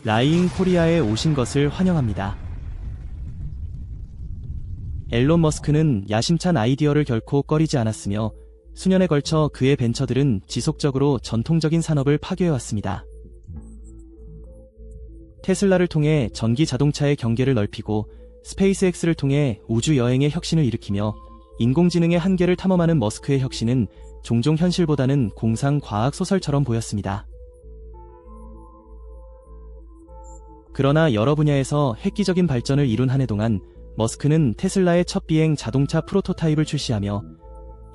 라이잉 코리아에 오신 것을 환영합니다. 앨런 머스크는 야심찬 아이디어를 결코 꺼리지 않았으며 수년에 걸쳐 그의 벤처들은 지속적으로 전통적인 산업을 파괴해왔습니다. 테슬라를 통해 전기 자동차의 경계를 넓히고 스페이스X를 통해 우주 여행의 혁신을 일으키며 인공지능의 한계를 탐험하는 머스크의 혁신은 종종 현실보다는 공상 과학 소설처럼 보였습니다. 그러나 여러 분야에서 획기적인 발전을 이룬 한 해 동안 머스크는 테슬라의 첫 비행 자동차 프로토타입을 출시하며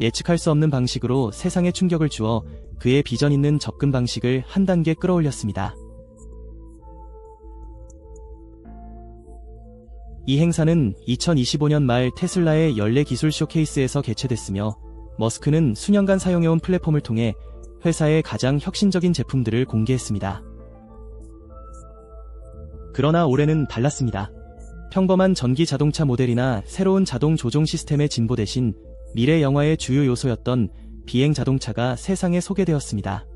예측할 수 없는 방식으로 세상에 충격을 주어 그의 비전 있는 접근 방식을 한 단계 끌어올렸습니다. 이 행사는 2025년 말 테슬라의 연례 기술 쇼케이스에서 개최됐으며 머스크는 수년간 사용해온 플랫폼을 통해 회사의 가장 혁신적인 제품들을 공개했습니다. 그러나 올해는 달랐습니다. 평범한 전기 자동차 모델이나 새로운 자동 조종 시스템의 진보 대신 미래 영화의 주요 요소였던 비행 자동차가 세상에 소개되었습니다.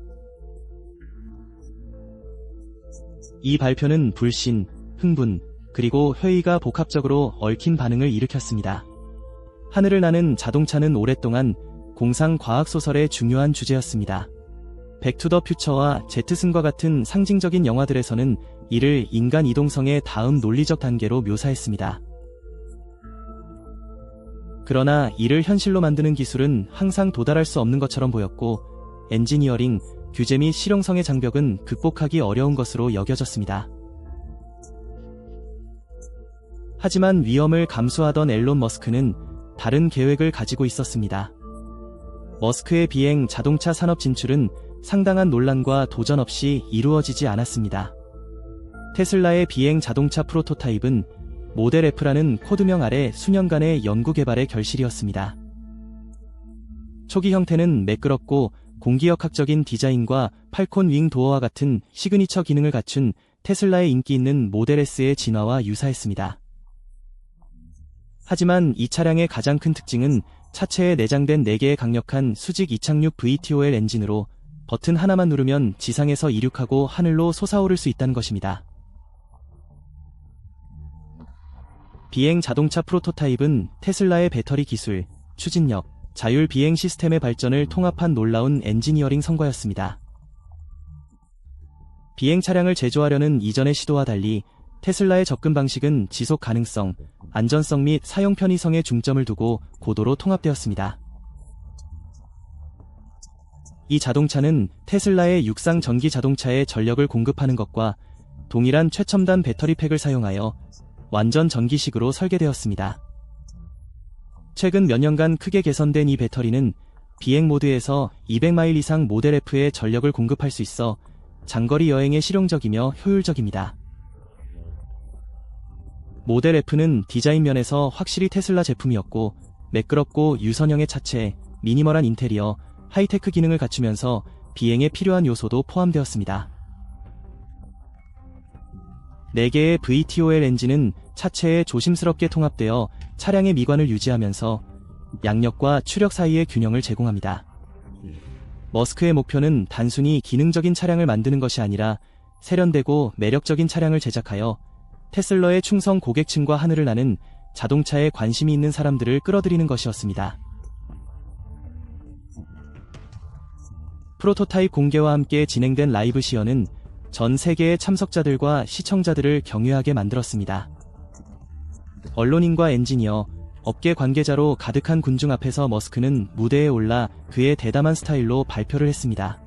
이 발표는 불신, 흥분, 그리고 회의가 복합적으로 얽힌 반응을 일으켰습니다. 하늘을 나는 자동차는 오랫동안 공상 과학 소설의 중요한 주제였습니다. 백투더 퓨처와 제트슨과 같은 상징적인 영화들에서는 이를 인간 이동성의 다음 논리적 단계로 묘사했습니다. 그러나 이를 현실로 만드는 기술은 항상 도달할 수 없는 것처럼 보였고 엔지니어링, 규제 및 실용성의 장벽은 극복하기 어려운 것으로 여겨졌습니다. 하지만 위험을 감수하던 앨런 머스크는 다른 계획을 가지고 있었습니다. 머스크의 비행 자동차 산업 진출은 상당한 논란과 도전 없이 이루어지지 않았습니다. 테슬라의 비행 자동차 프로토타입은 모델 F라는 코드명 아래 수년간의 연구개발의 결실이었습니다. 초기 형태는 매끄럽고 공기역학적인 디자인과 팔콘 윙 도어와 같은 시그니처 기능을 갖춘 테슬라의 인기 있는 모델 S의 진화와 유사했습니다. 하지만 이 차량의 가장 큰 특징은 차체에 내장된 4개의 강력한 수직 이착륙 VTOL 엔진으로 버튼 하나만 누르면 지상에서 이륙하고 하늘로 솟아오를 수 있다는 것입니다. 비행 자동차 프로토타입은 테슬라의 배터리 기술, 추진력, 자율 비행 시스템의 발전을 통합한 놀라운 엔지니어링 성과였습니다. 비행 차량을 제조하려는 이전의 시도와 달리 테슬라의 접근 방식은 지속 가능성, 안전성 및 사용 편의성에 중점을 두고 고도로 통합되었습니다. 이 자동차는 테슬라의 육상 전기 자동차에 전력을 공급하는 것과 동일한 최첨단 배터리팩을 사용하여 완전 전기식으로 설계되었습니다. 최근 몇 년간 크게 개선된 이 배터리는 비행 모드에서 200마일 이상 모델 F에 전력을 공급할 수 있어 장거리 여행에 실용적이며 효율적입니다. 모델 F는 디자인 면에서 확실히 테슬라 제품이었고 매끄럽고 유선형의 차체, 미니멀한 인테리어, 하이테크 기능을 갖추면서 비행에 필요한 요소도 포함되었습니다. 4개의 VTOL 엔진은 차체에 조심스럽게 통합되어 차량의 미관을 유지하면서 양력과 추력 사이의 균형을 제공합니다. 머스크의 목표는 단순히 기능적인 차량을 만드는 것이 아니라 세련되고 매력적인 차량을 제작하여 테슬라의 충성 고객층과 하늘을 나는 자동차에 관심이 있는 사람들을 끌어들이는 것이었습니다. 프로토타입 공개와 함께 진행된 라이브 시연은 전 세계의 참석자들과 시청자들을 경외하게 만들었습니다. 언론인과 엔지니어, 업계 관계자로 가득한 군중 앞에서 머스크는 무대에 올라 그의 대담한 스타일로 발표를 했습니다.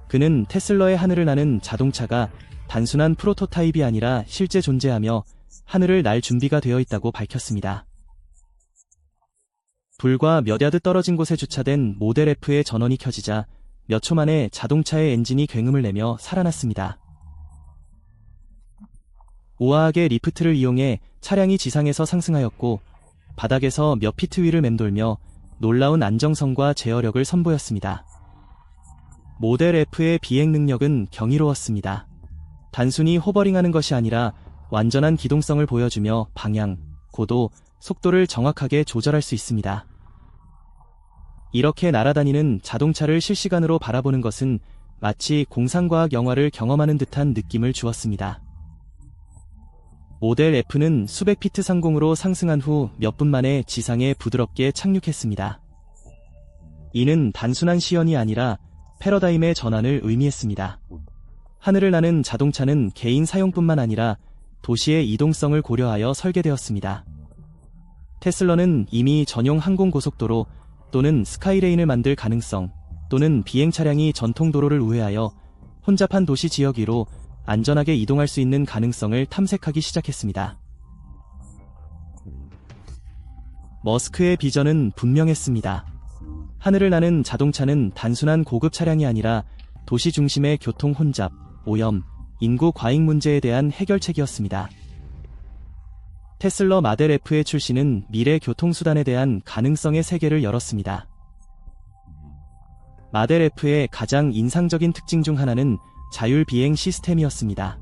그는 테슬라의 하늘을 나는 자동차가 단순한 프로토타입이 아니라 실제 존재하며 하늘을 날 준비가 되어 있다고 밝혔습니다. 불과 몇 야드 떨어진 곳에 주차된 모델 F의 전원이 켜지자 몇 초 만에 자동차의 엔진이 굉음을 내며 살아났습니다. 우아하게 리프트를 이용해 차량이 지상에서 상승하였고 바닥에서 몇 피트 위를 맴돌며 놀라운 안정성과 제어력을 선보였습니다. 모델 F의 비행 능력은 경이로웠습니다. 단순히 호버링하는 것이 아니라 완전한 기동성을 보여주며 방향, 고도, 속도를 정확하게 조절할 수 있습니다. 이렇게 날아다니는 자동차를 실시간으로 바라보는 것은 마치 공상과학 영화를 경험하는 듯한 느낌을 주었습니다. 모델 F는 수백 피트 상공으로 상승한 후 몇 분 만에 지상에 부드럽게 착륙했습니다. 이는 단순한 시연이 아니라 패러다임의 전환을 의미했습니다. 하늘을 나는 자동차는 개인 사용뿐만 아니라 도시의 이동성을 고려하여 설계되었습니다. 테슬라는 이미 전용 항공고속도로 또는 스카이레인을 만들 가능성, 또는 비행 차량이 전통 도로를 우회하여 혼잡한 도시 지역 위로 안전하게 이동할 수 있는 가능성을 탐색하기 시작했습니다. 머스크의 비전은 분명했습니다. 하늘을 나는 자동차는 단순한 고급 차량이 아니라 도시 중심의 교통 혼잡, 오염, 인구 과잉 문제에 대한 해결책이었습니다. 테슬라 마델 F의 출시는 미래 교통수단에 대한 가능성의 세계를 열었습니다. 마델 F의 가장 인상적인 특징 중 하나는 자율 비행 시스템이었습니다.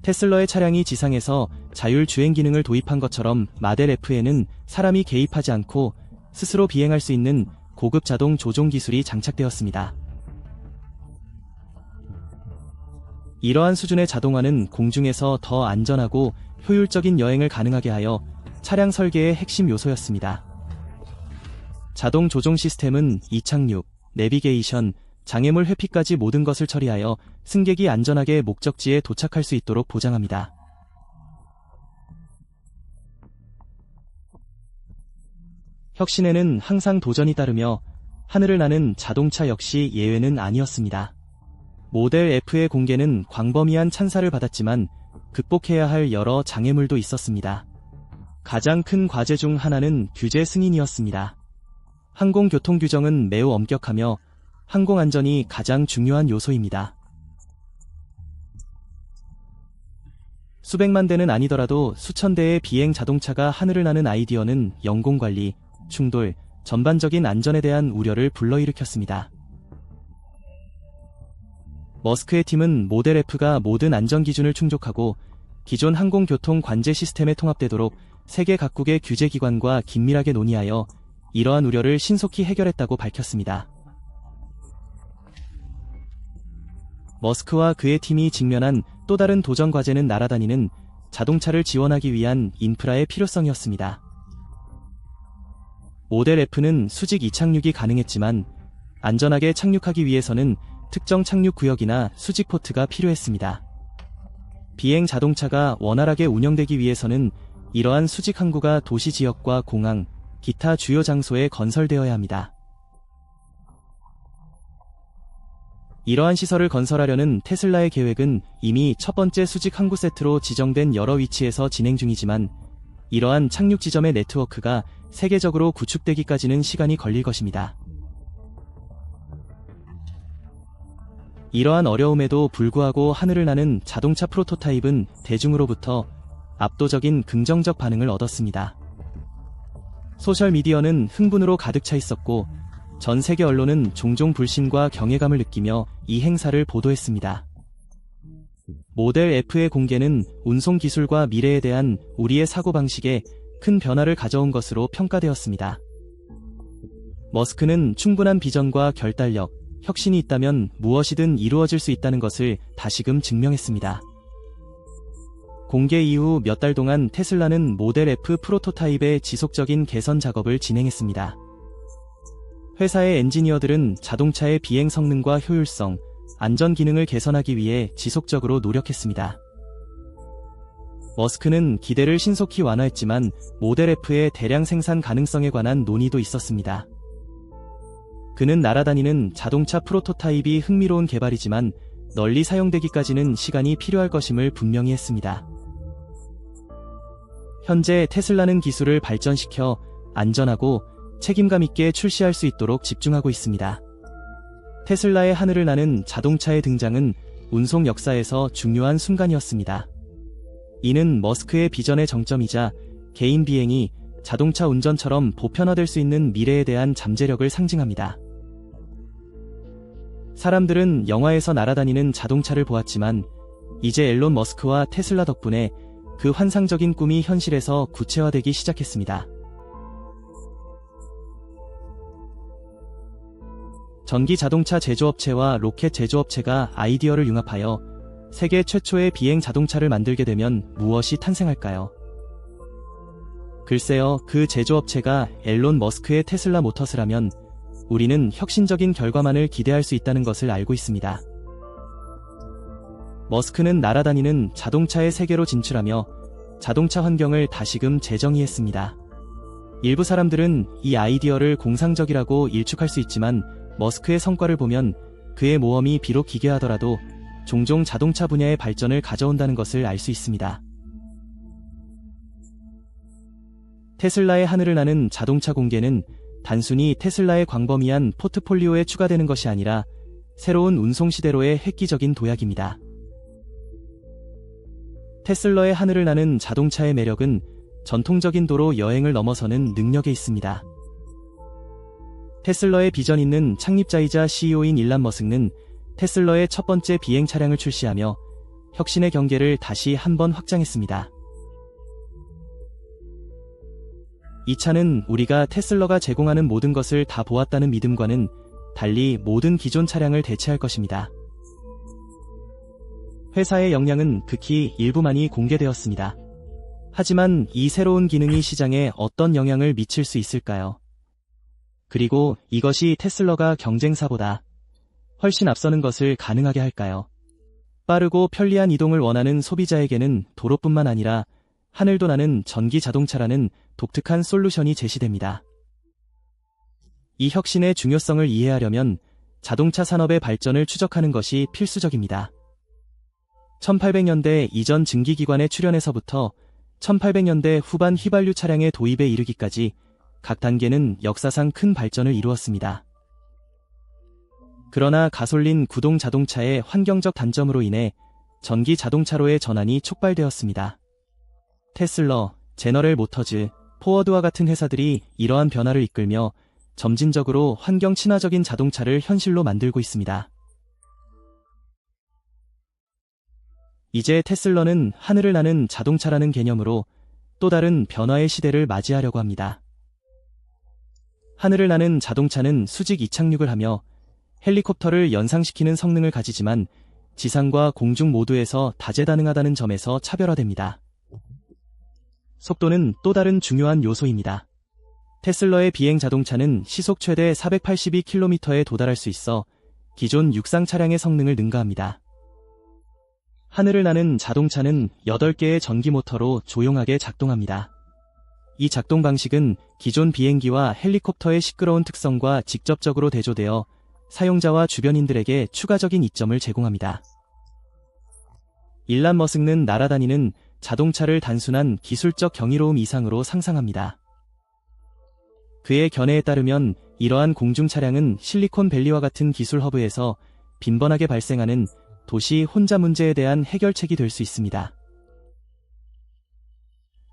테슬라의 차량이 지상에서 자율 주행 기능을 도입한 것처럼 마델 F에는 사람이 개입하지 않고 스스로 비행할 수 있는 고급 자동 조종 기술이 장착되었습니다. 이러한 수준의 자동화는 공중에서 더 안전하고 효율적인 여행을 가능하게 하여 차량 설계의 핵심 요소였습니다. 자동 조종 시스템은 이착륙, 내비게이션, 장애물 회피까지 모든 것을 처리하여 승객이 안전하게 목적지에 도착할 수 있도록 보장합니다. 혁신에는 항상 도전이 따르며 하늘을 나는 자동차 역시 예외는 아니었습니다. 모델 F의 공개는 광범위한 찬사를 받았지만 극복해야 할 여러 장애물도 있었습니다. 가장 큰 과제 중 하나는 규제 승인이었습니다. 항공교통 규정은 매우 엄격하며 항공안전이 가장 중요한 요소입니다. 수백만 대는 아니더라도 수천 대의 비행 자동차가 하늘을 나는 아이디어는 영공관리, 충돌, 전반적인 안전에 대한 우려를 불러일으켰습니다. 머스크의 팀은 모델 F가 모든 안전 기준을 충족하고 기존 항공교통 관제 시스템에 통합되도록 세계 각국의 규제기관과 긴밀하게 논의하여 이러한 우려를 신속히 해결했다고 밝혔습니다. 머스크와 그의 팀이 직면한 또 다른 도전 과제는 날아다니는 자동차를 지원하기 위한 인프라의 필요성이었습니다. 모델 F는 수직 이착륙이 가능했지만 안전하게 착륙하기 위해서는 특정 착륙 구역이나 수직 포트가 필요했습니다. 비행 자동차가 원활하게 운영되기 위해서는 이러한 수직 항구가 도시 지역과 공항, 기타 주요 장소에 건설되어야 합니다. 이러한 시설을 건설하려는 테슬라의 계획은 이미 첫 번째 수직 항구 세트로 지정된 여러 위치에서 진행 중이지만 이러한 착륙 지점의 네트워크가 세계적으로 구축되기까지는 시간이 걸릴 것입니다. 이러한 어려움에도 불구하고 하늘을 나는 자동차 프로토타입은 대중으로부터 압도적인 긍정적 반응을 얻었습니다. 소셜미디어는 흥분으로 가득 차 있었고 전 세계 언론은 종종 불신과 경외감을 느끼며 이 행사를 보도했습니다. 모델 F의 공개는 운송 기술과 미래에 대한 우리의 사고방식에 큰 변화를 가져온 것으로 평가되었습니다. 머스크는 충분한 비전과 결단력, 혁신이 있다면 무엇이든 이루어질 수 있다는 것을 다시금 증명했습니다. 공개 이후 몇 달 동안 테슬라는 모델 F 프로토타입의 지속적인 개선 작업을 진행했습니다. 회사의 엔지니어들은 자동차의 비행 성능과 효율성, 안전 기능을 개선하기 위해 지속적으로 노력했습니다. 머스크는 기대를 신속히 완화했지만 모델 F의 대량 생산 가능성에 관한 논의도 있었습니다. 그는 날아다니는 자동차 프로토타입이 흥미로운 개발이지만 널리 사용되기까지는 시간이 필요할 것임을 분명히 했습니다. 현재 테슬라는 기술을 발전시켜 안전하고 책임감 있게 출시할 수 있도록 집중하고 있습니다. 테슬라의 하늘을 나는 자동차의 등장은 운송 역사에서 중요한 순간이었습니다. 이는 머스크의 비전의 정점이자 개인 비행이 자동차 운전처럼 보편화될 수 있는 미래에 대한 잠재력을 상징합니다. 사람들은 영화에서 날아다니는 자동차를 보았지만 이제 앨런 머스크와 테슬라 덕분에 그 환상적인 꿈이 현실에서 구체화되기 시작했습니다. 전기 자동차 제조업체와 로켓 제조업체가 아이디어를 융합하여 세계 최초의 비행 자동차를 만들게 되면 무엇이 탄생할까요? 글쎄요, 그 제조업체가 앨런 머스크의 테슬라 모터스라면 우리는 혁신적인 결과만을 기대할 수 있다는 것을 알고 있습니다. 머스크는 날아다니는 자동차의 세계로 진출하며 자동차 환경을 다시금 재정의했습니다. 일부 사람들은 이 아이디어를 공상적이라고 일축할 수 있지만 머스크의 성과를 보면 그의 모험이 비록 기괴하더라도 종종 자동차 분야의 발전을 가져온다는 것을 알 수 있습니다. 테슬라의 하늘을 나는 자동차 공개는 단순히 테슬라의 광범위한 포트폴리오에 추가되는 것이 아니라 새로운 운송시대로의 획기적인 도약입니다. 테슬라의 하늘을 나는 자동차의 매력은 전통적인 도로 여행을 넘어서는 능력에 있습니다. 테슬라의 비전 있는 창립자이자 CEO인 일란 머스크는 테슬라의 첫 번째 비행 차량을 출시하며 혁신의 경계를 다시 한번 확장했습니다. 이 차는 우리가 테슬라가 제공하는 모든 것을 다 보았다는 믿음과는 달리 모든 기존 차량을 대체할 것입니다. 회사의 역량은 극히 일부만이 공개되었습니다. 하지만 이 새로운 기능이 시장에 어떤 영향을 미칠 수 있을까요? 그리고 이것이 테슬라가 경쟁사보다 훨씬 앞서는 것을 가능하게 할까요? 빠르고 편리한 이동을 원하는 소비자에게는 도로뿐만 아니라 하늘도 나는 전기 자동차라는 독특한 솔루션이 제시됩니다. 이 혁신의 중요성을 이해하려면 자동차 산업의 발전을 추적하는 것이 필수적입니다. 1800년대 이전 증기기관의 출현에서부터 1800년대 후반 휘발유 차량의 도입에 이르기까지 각 단계는 역사상 큰 발전을 이루었습니다. 그러나 가솔린 구동 자동차의 환경적 단점으로 인해 전기 자동차로의 전환이 촉발되었습니다. 테슬라, 제너럴 모터즈, 포워드와 같은 회사들이 이러한 변화를 이끌며 점진적으로 환경 친화적인 자동차를 현실로 만들고 있습니다. 이제 테슬라는 하늘을 나는 자동차라는 개념으로 또 다른 변화의 시대를 맞이하려고 합니다. 하늘을 나는 자동차는 수직 이착륙을 하며 헬리콥터를 연상시키는 성능을 가지지만 지상과 공중 모두에서 다재다능하다는 점에서 차별화됩니다. 속도는 또 다른 중요한 요소입니다. 테슬라의 비행 자동차는 시속 최대 482km에 도달할 수 있어 기존 육상 차량의 성능을 능가합니다. 하늘을 나는 자동차는 8개의 전기 모터로 조용하게 작동합니다. 이 작동 방식은 기존 비행기와 헬리콥터의 시끄러운 특성과 직접적으로 대조되어 사용자와 주변인들에게 추가적인 이점을 제공합니다. 일란 머스크는 날아다니는 자동차를 단순한 기술적 경이로움 이상으로 상상합니다. 그의 견해에 따르면 이러한 공중 차량은 실리콘밸리와 같은 기술 허브에서 빈번하게 발생하는 도시 혼잡 문제에 대한 해결책이 될 수 있습니다.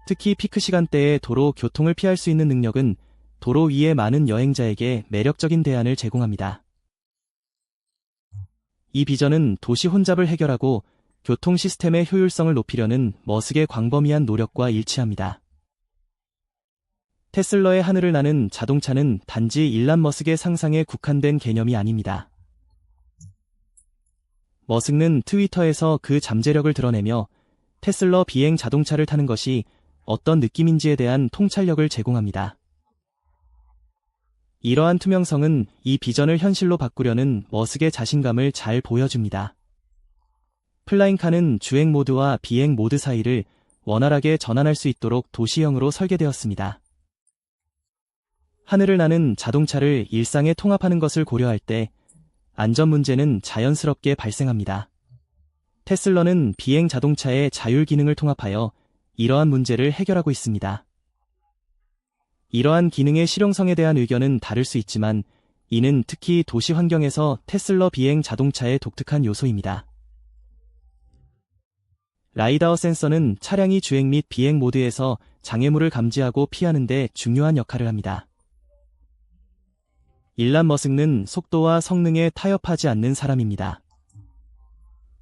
특히 피크 시간대에 도로 교통을 피할 수 있는 능력은 도로 위의 많은 여행자에게 매력적인 대안을 제공합니다. 이 비전은 도시 혼잡을 해결하고 교통 시스템의 효율성을 높이려는 머스크의 광범위한 노력과 일치합니다. 테슬라의 하늘을 나는 자동차는 단지 일란 머스크의 상상에 국한된 개념이 아닙니다. 머스크는 트위터에서 그 잠재력을 드러내며 테슬라 비행 자동차를 타는 것이 어떤 느낌인지에 대한 통찰력을 제공합니다. 이러한 투명성은 이 비전을 현실로 바꾸려는 머스크의 자신감을 잘 보여줍니다. 플라잉카는 주행 모드와 비행 모드 사이를 원활하게 전환할 수 있도록 도시형으로 설계되었습니다. 하늘을 나는 자동차를 일상에 통합하는 것을 고려할 때 안전 문제는 자연스럽게 발생합니다. 테슬라는 비행 자동차의 자율 기능을 통합하여 이러한 문제를 해결하고 있습니다. 이러한 기능의 실용성에 대한 의견은 다를 수 있지만 이는 특히 도시 환경에서 테슬라 비행 자동차의 독특한 요소입니다. 라이다어 센서는 차량이 주행 및 비행 모드에서 장애물을 감지하고 피하는 데 중요한 역할을 합니다. 일란 머스크는 속도와 성능에 타협하지 않는 사람입니다.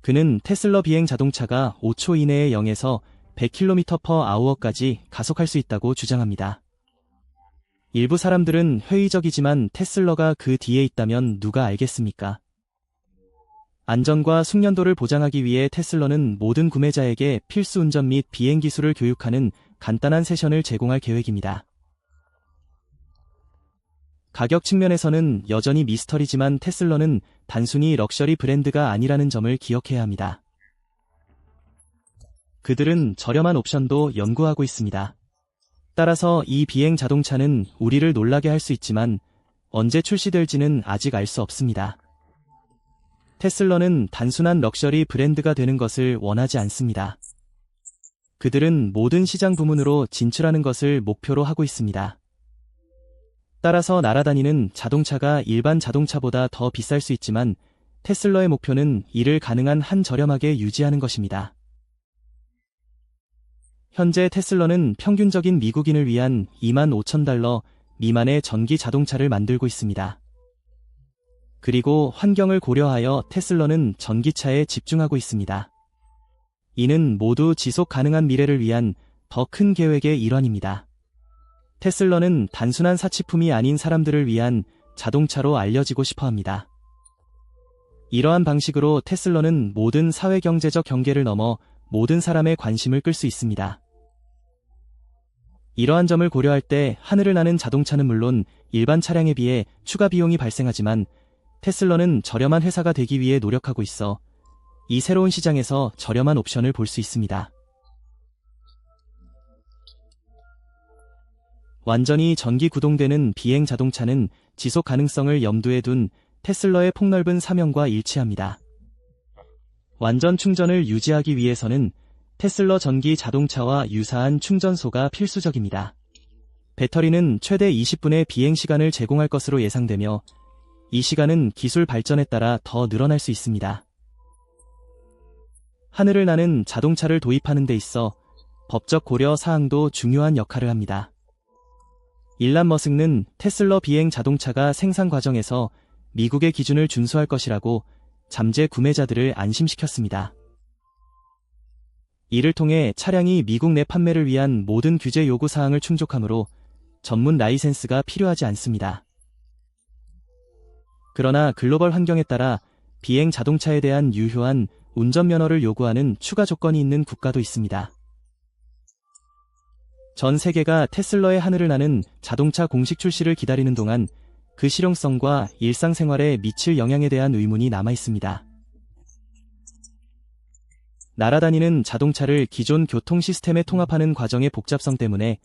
그는 테슬라 비행 자동차가 5초 이내에 0에서 100km/h까지 가속할 수 있다고 주장합니다. 일부 사람들은 회의적이지만 테슬러가 그 뒤에 있다면 누가 알겠습니까? 안전과 숙련도를 보장하기 위해 테슬러는 모든 구매자에게 필수 운전 및 비행 기술을 교육하는 간단한 세션을 제공할 계획입니다. 가격 측면에서는 여전히 미스터리지만 테슬러는 단순히 럭셔리 브랜드가 아니라는 점을 기억해야 합니다. 그들은 저렴한 옵션도 연구하고 있습니다. 따라서 이 비행 자동차는 우리를 놀라게 할 수 있지만 언제 출시될지는 아직 알 수 없습니다. 테슬러는 단순한 럭셔리 브랜드가 되는 것을 원하지 않습니다. 그들은 모든 시장 부문으로 진출하는 것을 목표로 하고 있습니다. 따라서 날아다니는 자동차가 일반 자동차보다 더 비쌀 수 있지만 테슬러의 목표는 이를 가능한 한 저렴하게 유지하는 것입니다. 현재 테슬러는 평균적인 미국인을 위한 25,000달러 미만의 전기 자동차를 만들고 있습니다. 그리고 환경을 고려하여 테슬러는 전기차에 집중하고 있습니다. 이는 모두 지속 가능한 미래를 위한 더 큰 계획의 일환입니다. 테슬러는 단순한 사치품이 아닌 사람들을 위한 자동차로 알려지고 싶어 합니다. 이러한 방식으로 테슬러는 모든 사회경제적 경계를 넘어 모든 사람의 관심을 끌 수 있습니다. 이러한 점을 고려할 때 하늘을 나는 자동차는 물론 일반 차량에 비해 추가 비용이 발생하지만 테슬러는 저렴한 회사가 되기 위해 노력하고 있어 이 새로운 시장에서 저렴한 옵션을 볼 수 있습니다. 완전히 전기 구동되는 비행 자동차는 지속 가능성을 염두에 둔 테슬러의 폭넓은 사명과 일치합니다. 완전 충전을 유지하기 위해서는 테슬러 전기 자동차와 유사한 충전소가 필수적입니다. 배터리는 최대 20분의 비행 시간을 제공할 것으로 예상되며 이 시간은 기술 발전에 따라 더 늘어날 수 있습니다. 하늘을 나는 자동차를 도입하는 데 있어 법적 고려 사항도 중요한 역할을 합니다. 일란 머스크는 테슬러 비행 자동차가 생산 과정에서 미국의 기준을 준수할 것이라고 잠재 구매자들을 안심시켰습니다. 이를 통해 차량이 미국 내 판매를 위한 모든 규제 요구 사항을 충족하므로 전문 라이센스가 필요하지 않습니다. 그러나 글로벌 환경에 따라 비행 자동차에 대한 유효한 운전면허를 요구하는 추가 조건이 있는 국가도 있습니다. 전 세계가 테슬러의 하늘을 나는 자동차 공식 출시를 기다리는 동안 그 실용성과 일상생활에 미칠 영향에 대한 의문이 남아 있습니다. 날아다니는 자동차를 기존 교통 시스템에 통합하는 과정의 복잡성 때문에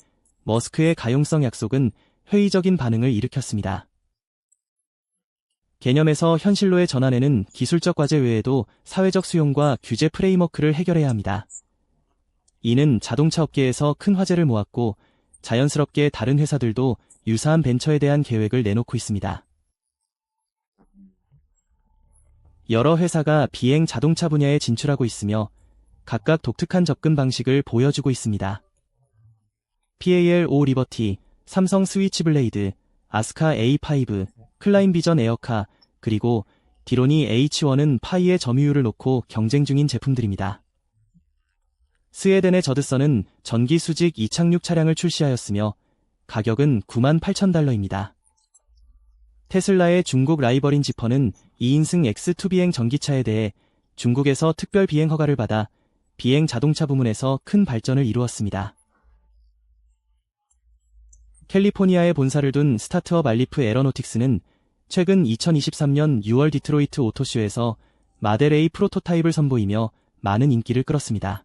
머스크의 가용성 약속은 회의적인 반응을 일으켰습니다. 개념에서 현실로의 전환에는 기술적 과제 외에도 사회적 수용과 규제 프레임워크를 해결해야 합니다. 이는 자동차 업계에서 큰 화제를 모았고 자연스럽게 다른 회사들도 유사한 벤처에 대한 계획을 내놓고 있습니다. 여러 회사가 비행 자동차 분야에 진출하고 있으며 각각 독특한 접근 방식을 보여주고 있습니다. PAL-O 리버티, 삼성 스위치블레이드, 아스카 A5, 클라인 비전 에어카, 그리고 디로니 H1은 파이의 점유율을 놓고 경쟁 중인 제품들입니다. 스웨덴의 저드선은 전기 수직 이착륙 차량을 출시하였으며 가격은 98,000달러입니다. 테슬라의 중국 라이벌인 지퍼는 2인승 X2 비행 전기차에 대해 중국에서 특별 비행 허가를 받아 비행 자동차 부문에서 큰 발전을 이루었습니다. 캘리포니아에 본사를 둔 스타트업 알리프 에러노틱스는 최근 2023년 6월 디트로이트 오토쇼에서 마델 A 프로토타입을 선보이며 많은 인기를 끌었습니다.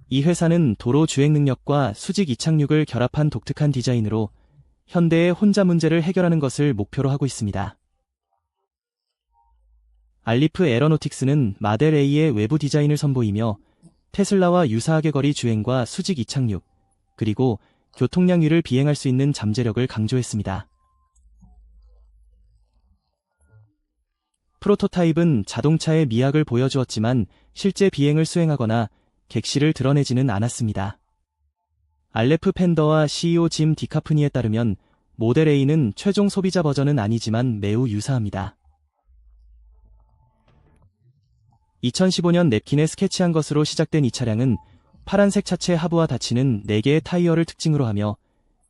이 회사는 도로 주행 능력과 수직 이착륙을 결합한 독특한 디자인으로 현대의 혼자 문제를 해결하는 것을 목표로 하고 있습니다. 알리프 에러노틱스는 마델 A의 외부 디자인을 선보이며 테슬라와 유사하게 거리 주행과 수직 이착륙, 그리고 교통량 위를 비행할 수 있는 잠재력을 강조했습니다. 프로토타입은 자동차의 미학을 보여주었지만 실제 비행을 수행하거나 객실을 드러내지는 않았습니다. 알레프 펜더와 CEO 짐 디카프니에 따르면 모델 A는 최종 소비자 버전은 아니지만 매우 유사합니다. 2015년 냅킨에 스케치한 것으로 시작된 이 차량은 파란색 차체 하부와 닫히는 4개의 타이어를 특징으로 하며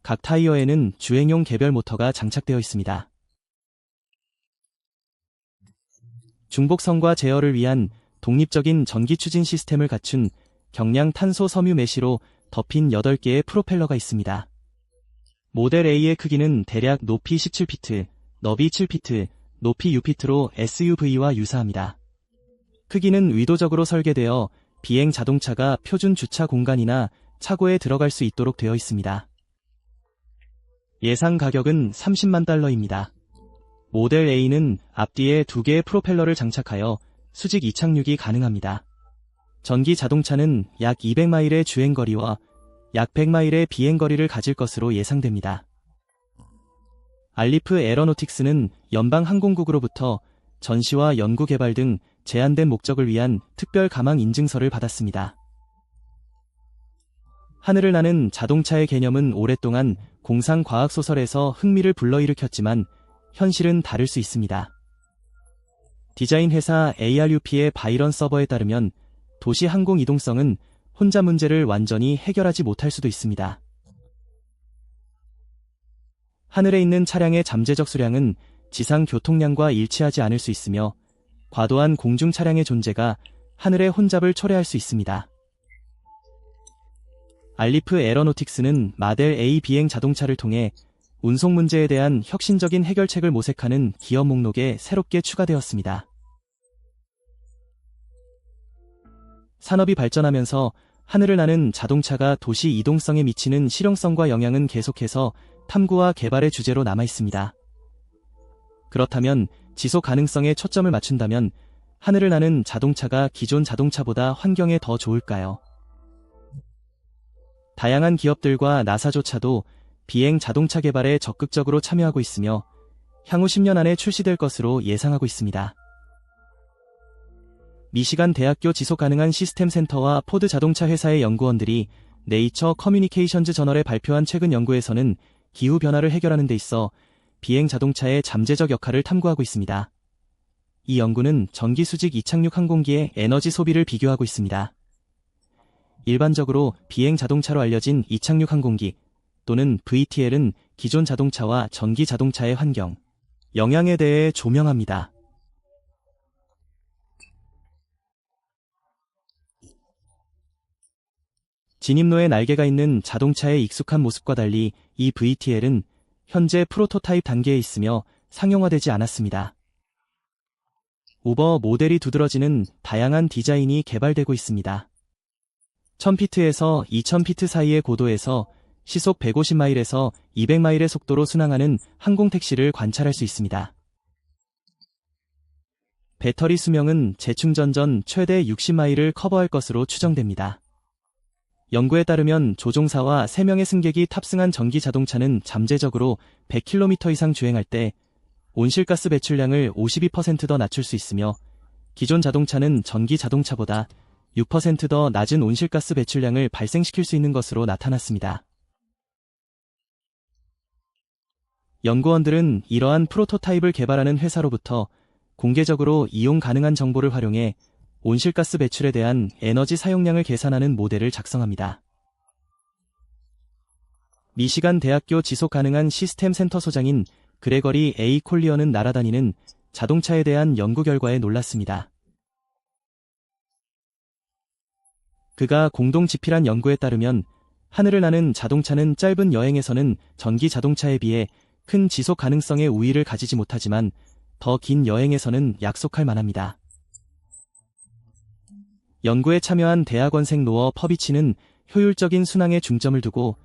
각 타이어에는 주행용 개별 모터가 장착되어 있습니다. 중복성과 제어를 위한 독립적인 전기 추진 시스템을 갖춘 경량 탄소 섬유 메시로 덮인 8개의 프로펠러가 있습니다. 모델 A의 크기는 대략 높이 17피트, 너비 7피트, 높이 6피트로 SUV와 유사합니다. 크기는 의도적으로 설계되어 비행 자동차가 표준 주차 공간이나 차고에 들어갈 수 있도록 되어 있습니다. 예상 가격은 30만 달러입니다. 모델 A는 앞뒤에 2개의 프로펠러를 장착하여 수직 이착륙이 가능합니다. 전기 자동차는 약 200마일의 주행거리와 약 100마일의 비행거리를 가질 것으로 예상됩니다. 알리프 에러노틱스는 연방항공국으로부터 전시와 연구 개발 등 제한된 목적을 위한 특별 가망 인증서를 받았습니다. 하늘을 나는 자동차의 개념은 오랫동안 공상 과학 소설에서 흥미를 불러일으켰지만 현실은 다를 수 있습니다. 디자인 회사 ARUP의 바이런 서버에 따르면 도시 항공 이동성은 혼자 문제를 완전히 해결하지 못할 수도 있습니다. 하늘에 있는 차량의 잠재적 수량은 지상 교통량과 일치하지 않을 수 있으며 과도한 공중 차량의 존재가 하늘의 혼잡을 초래할 수 있습니다. 알리프 에러노틱스는 마델 A 비행 자동차를 통해 운송 문제에 대한 혁신적인 해결책을 모색하는 기업 목록에 새롭게 추가되었습니다. 산업이 발전하면서 하늘을 나는 자동차가 도시 이동성에 미치는 실용성과 영향은 계속해서 탐구와 개발의 주제로 남아 있습니다. 그렇다면 지속 가능성에 초점을 맞춘다면 하늘을 나는 자동차가 기존 자동차보다 환경에 더 좋을까요? 다양한 기업들과 나사조차도 비행 자동차 개발에 적극적으로 참여하고 있으며 향후 10년 안에 출시될 것으로 예상하고 있습니다. 미시간 대학교 지속가능한 시스템 센터와 포드 자동차 회사의 연구원들이 네이처 커뮤니케이션즈 저널에 발표한 최근 연구에서는 기후 변화를 해결하는 데 있어 비행 자동차의 잠재적 역할을 탐구하고 있습니다. 이 연구는 전기 수직 이착륙 항공기의 에너지 소비를 비교하고 있습니다. 일반적으로 비행 자동차로 알려진 이착륙 항공기 또는 VTL은 기존 자동차와 전기 자동차의 환경, 영향에 대해 조명합니다. 진입로에 날개가 있는 자동차의 익숙한 모습과 달리 이 VTL은 현재 프로토타입 단계에 있으며 상용화되지 않았습니다. 우버 모델이 두드러지는 다양한 디자인이 개발되고 있습니다. 1000피트에서 2000피트 사이의 고도에서 시속 150마일에서 200마일의 속도로 순항하는 항공택시를 관찰할 수 있습니다. 배터리 수명은 재충전 전 최대 60마일을 커버할 것으로 추정됩니다. 연구에 따르면 조종사와 3명의 승객이 탑승한 전기 자동차는 잠재적으로 100km 이상 주행할 때 온실가스 배출량을 52% 더 낮출 수 있으며 기존 자동차는 전기 자동차보다 6% 더 낮은 온실가스 배출량을 발생시킬 수 있는 것으로 나타났습니다. 연구원들은 이러한 프로토타입을 개발하는 회사로부터 공개적으로 이용 가능한 정보를 활용해 온실가스 배출에 대한 에너지 사용량을 계산하는 모델을 작성합니다. 미시간 대학교 지속 가능한 시스템 센터 소장인 그레거리 A. 콜리어는 날아다니는 자동차에 대한 연구 결과에 놀랐습니다. 그가 공동 집필한 연구에 따르면 하늘을 나는 자동차는 짧은 여행에서는 전기 자동차에 비해 큰 지속 가능성의 우위를 가지지 못하지만 더 긴 여행에서는 약속할 만합니다. 연구에 참여한 대학원생 노어 퍼비치는 효율적인 순항에 중점을 두고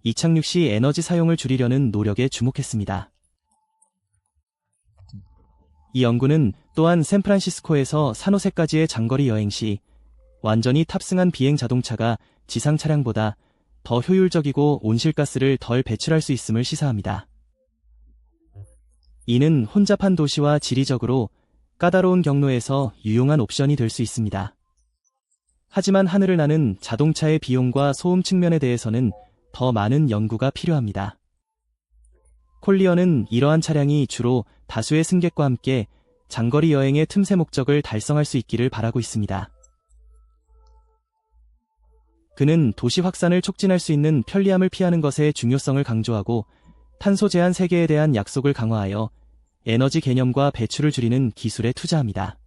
이착륙 시 에너지 사용을 줄이려는 노력에 주목했습니다. 이 연구는 또한 샌프란시스코에서 산호세까지의 장거리 여행 시 완전히 탑승한 비행 자동차가 지상 차량보다 더 효율적이고 온실가스를 덜 배출할 수 있음을 시사합니다. 이는 혼잡한 도시와 지리적으로 까다로운 경로에서 유용한 옵션이 될 수 있습니다. 하지만 하늘을 나는 자동차의 비용과 소음 측면에 대해서는 더 많은 연구가 필요합니다. 콜리어는 이러한 차량이 주로 다수의 승객과 함께 장거리 여행의 틈새 목적을 달성할 수 있기를 바라고 있습니다. 그는 도시 확산을 촉진할 수 있는 편리함을 피하는 것의 중요성을 강조하고 탄소 제한 세계에 대한 약속을 강화하여 에너지 개념과 배출을 줄이는 기술에 투자합니다.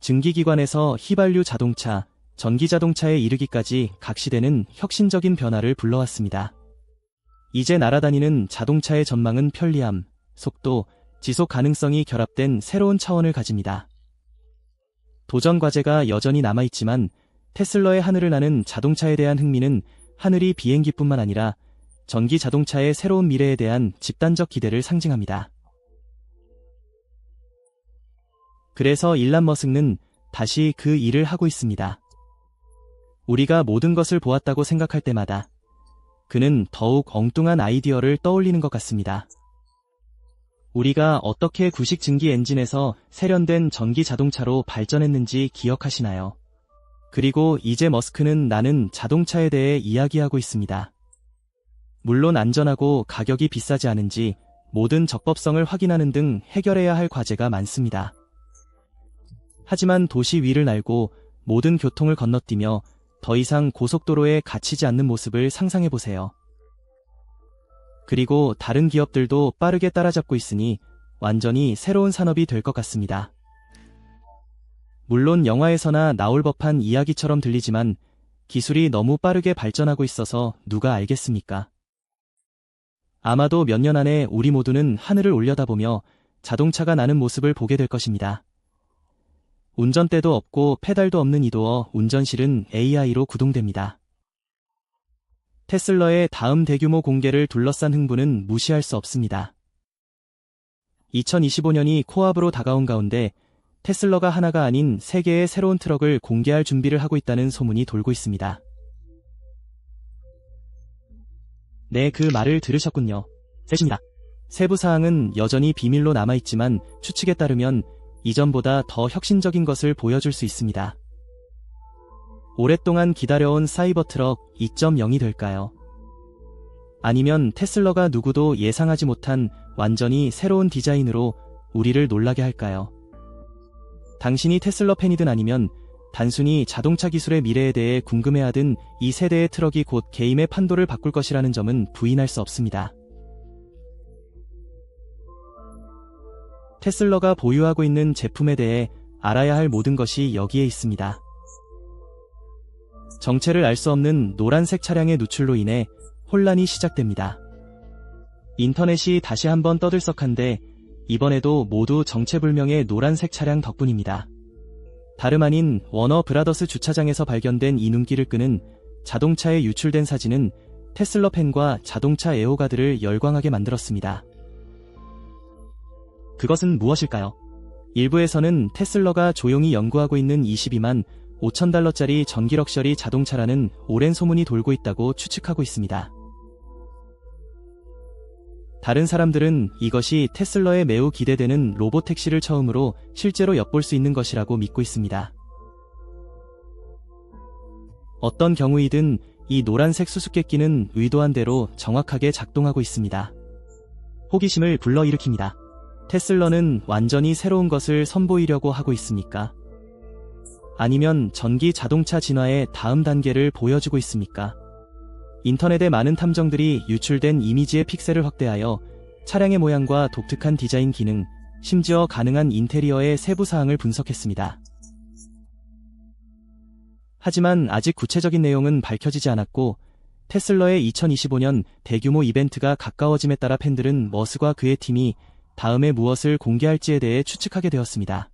증기기관에서 휘발유 자동차, 전기자동차에 이르기까지 각 시대는 혁신적인 변화를 불러왔습니다. 이제 날아다니는 자동차의 전망은 편리함, 속도, 지속 가능성이 결합된 새로운 차원을 가집니다. 도전 과제가 여전히 남아있지만 테슬러의 하늘을 나는 자동차에 대한 흥미는 하늘이 비행기뿐만 아니라 전기 자동차의 새로운 미래에 대한 집단적 기대를 상징합니다. 그래서 일론 머스크는 다시 그 일을 하고 있습니다. 우리가 모든 것을 보았다고 생각할 때마다 그는 더욱 엉뚱한 아이디어를 떠올리는 것 같습니다. 우리가 어떻게 구식 증기 엔진에서 세련된 전기 자동차로 발전했는지 기억하시나요? 그리고 이제 머스크는 나는 자동차에 대해 이야기하고 있습니다. 물론 안전하고 가격이 비싸지 않은지 모든 적법성을 확인하는 등 해결해야 할 과제가 많습니다. 하지만 도시 위를 날고 모든 교통을 건너뛰며 더 이상 고속도로에 갇히지 않는 모습을 상상해보세요. 그리고 다른 기업들도 빠르게 따라잡고 있으니 완전히 새로운 산업이 될 것 같습니다. 물론 영화에서나 나올 법한 이야기처럼 들리지만 기술이 너무 빠르게 발전하고 있어서 누가 알겠습니까? 아마도 몇 년 안에 우리 모두는 하늘을 올려다보며 자동차가 나는 모습을 보게 될 것입니다. 운전대도 없고 페달도 없는 이 도어 운전실은 AI로 구동됩니다. 테슬러의 다음 대규모 공개를 둘러싼 흥분은 무시할 수 없습니다. 2025년이 코앞으로 다가온 가운데 테슬러가 하나가 아닌 3개의 새로운 트럭을 공개할 준비를 하고 있다는 소문이 돌고 있습니다. 네, 그 말을 들으셨군요. 셋입니다. 세부 사항은 여전히 비밀로 남아있지만 추측에 따르면 이전보다 더 혁신적인 것을 보여줄 수 있습니다. 오랫동안 기다려온 사이버트럭 2.0이 될까요? 아니면 테슬러가 누구도 예상하지 못한 완전히 새로운 디자인으로 우리를 놀라게 할까요? 당신이 테슬러 팬이든 아니면 단순히 자동차 기술의 미래에 대해 궁금해하든 이 세대의 트럭이 곧 게임의 판도를 바꿀 것이라는 점은 부인할 수 없습니다. 테슬러가 보유하고 있는 제품에 대해 알아야 할 모든 것이 여기에 있습니다. 정체를 알 수 없는 노란색 차량의 누출로 인해 혼란이 시작됩니다. 인터넷이 다시 한번 떠들썩한데 이번에도 모두 정체불명의 노란색 차량 덕분입니다. 다름 아닌 워너 브라더스 주차장에서 발견된 이 눈길을 끄는 자동차에 유출된 사진은 테슬러 팬과 자동차 애호가들을 열광하게 만들었습니다. 그것은 무엇일까요? 일부에서는 테슬러가 조용히 연구하고 있는 22만 5천 달러짜리 전기 럭셔리 자동차라는 오랜 소문이 돌고 있다고 추측하고 있습니다. 다른 사람들은 이것이 테슬러에 매우 기대되는 로보택시를 처음으로 실제로 엿볼 수 있는 것이라고 믿고 있습니다. 어떤 경우이든 이 노란색 수수께끼는 의도한 대로 정확하게 작동하고 있습니다. 호기심을 불러일으킵니다. 테슬러는 완전히 새로운 것을 선보이려고 하고 있습니까? 아니면 전기 자동차 진화의 다음 단계를 보여주고 있습니까? 인터넷의 많은 탐정들이 유출된 이미지의 픽셀을 확대하여 차량의 모양과 독특한 디자인 기능, 심지어 가능한 인테리어의 세부 사항을 분석했습니다. 하지만 아직 구체적인 내용은 밝혀지지 않았고 테슬러의 2025년 대규모 이벤트가 가까워짐에 따라 팬들은 머스크와 그의 팀이 다음에 무엇을 공개할지에 대해 추측하게 되었습니다.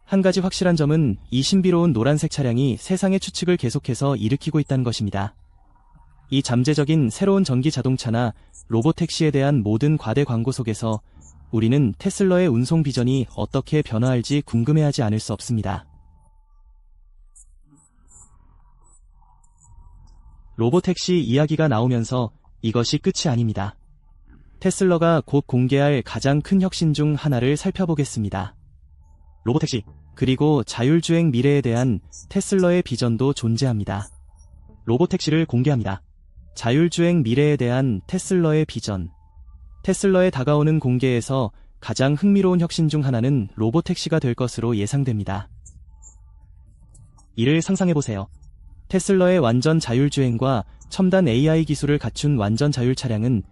한 가지 확실한 점은 이 신비로운 노란색 차량이 세상의 추측을 계속해서 일으키고 있다는 것입니다. 이 잠재적인 새로운 전기 자동차나 로보택시에 대한 모든 과대 광고 속에서 우리는 테슬러의 운송 비전이 어떻게 변화할지 궁금해하지 않을 수 없습니다. 로보택시 이야기가 나오면서 이것이 끝이 아닙니다. 테슬러가 곧 공개할 가장 큰 혁신 중 하나를 살펴보겠습니다. 로보택시, 그리고 자율주행 미래에 대한 테슬러의 비전도 존재합니다. 로보택시를 공개합니다. 자율주행 미래에 대한 테슬러의 비전. 테슬러의 다가오는 공개에서 가장 흥미로운 혁신 중 하나는 로보택시가 될 것으로 예상됩니다. 이를 상상해보세요. 테슬라의 완전 자율주행과 첨단 AI 기술을 갖춘 완전 자율 차량은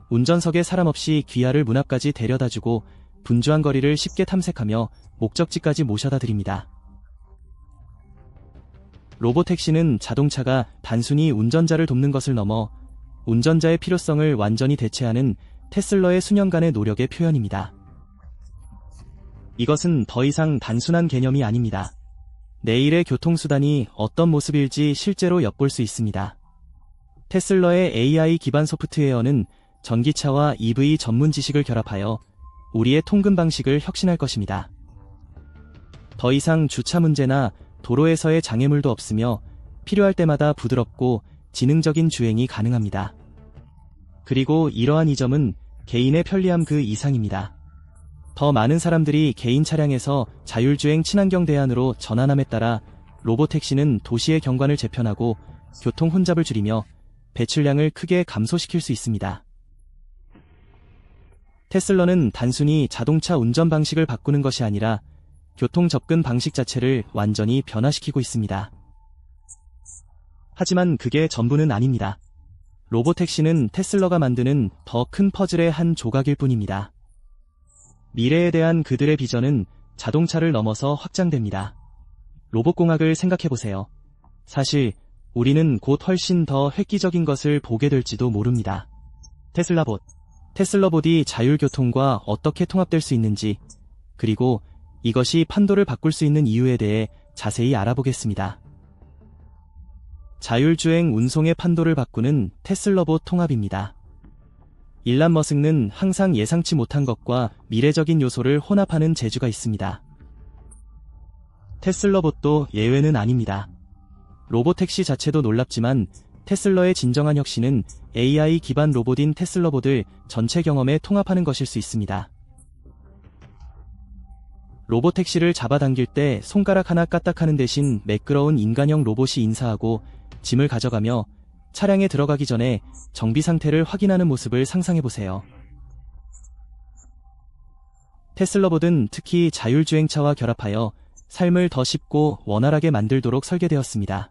운전석에 사람 없이 귀하를 문 앞까지 데려다주고 분주한 거리를 쉽게 탐색하며 목적지까지 모셔다 드립니다. 로보택시는 자동차가 단순히 운전자를 돕는 것을 넘어 운전자의 필요성을 완전히 대체하는 테슬라의 수년간의 노력의 표현입니다. 이것은 더 이상 단순한 개념이 아닙니다. 내일의 교통수단이 어떤 모습일지 실제로 엿볼 수 있습니다. 테슬라의 AI 기반 소프트웨어는 전기차와 EV 전문 지식을 결합하여 우리의 통근 방식을 혁신할 것입니다. 더 이상 주차 문제나 도로에서의 장애물도 없으며 필요할 때마다 부드럽고 지능적인 주행이 가능합니다. 그리고 이러한 이점은 개인의 편리함 그 이상입니다. 더 많은 사람들이 개인 차량에서 자율주행 친환경 대안으로 전환함에 따라 로보택시는 도시의 경관을 재편하고 교통 혼잡을 줄이며 배출량을 크게 감소시킬 수 있습니다. 테슬라는 단순히 자동차 운전 방식을 바꾸는 것이 아니라 교통 접근 방식 자체를 완전히 변화시키고 있습니다. 하지만 그게 전부는 아닙니다. 로보택시는 테슬라가 만드는 더 큰 퍼즐의 한 조각일 뿐입니다. 미래에 대한 그들의 비전은 자동차를 넘어서 확장됩니다. 로봇공학을 생각해보세요. 사실 우리는 곧 훨씬 더 획기적인 것을 보게 될지도 모릅니다. 테슬라봇이 자율교통과 어떻게 통합될 수 있는지, 그리고 이것이 판도를 바꿀 수 있는 이유에 대해 자세히 알아보겠습니다. 자율주행 운송의 판도를 바꾸는 테슬라봇 통합입니다. 일론 머스크는 항상 예상치 못한 것과 미래적인 요소를 혼합하는 재주가 있습니다. 테슬라봇도 예외는 아닙니다. 로보택시 자체도 놀랍지만 테슬라의 진정한 혁신은 AI 기반 로봇인 테슬라봇을 전체 경험에 통합하는 것일 수 있습니다. 로보택시를 잡아당길 때 손가락 하나 까딱하는 대신 매끄러운 인간형 로봇이 인사하고 짐을 가져가며 차량에 들어가기 전에 정비 상태를 확인하는 모습을 상상해보세요. 테슬라봇은 특히 자율주행차와 결합하여 삶을 더 쉽고 원활하게 만들도록 설계되었습니다.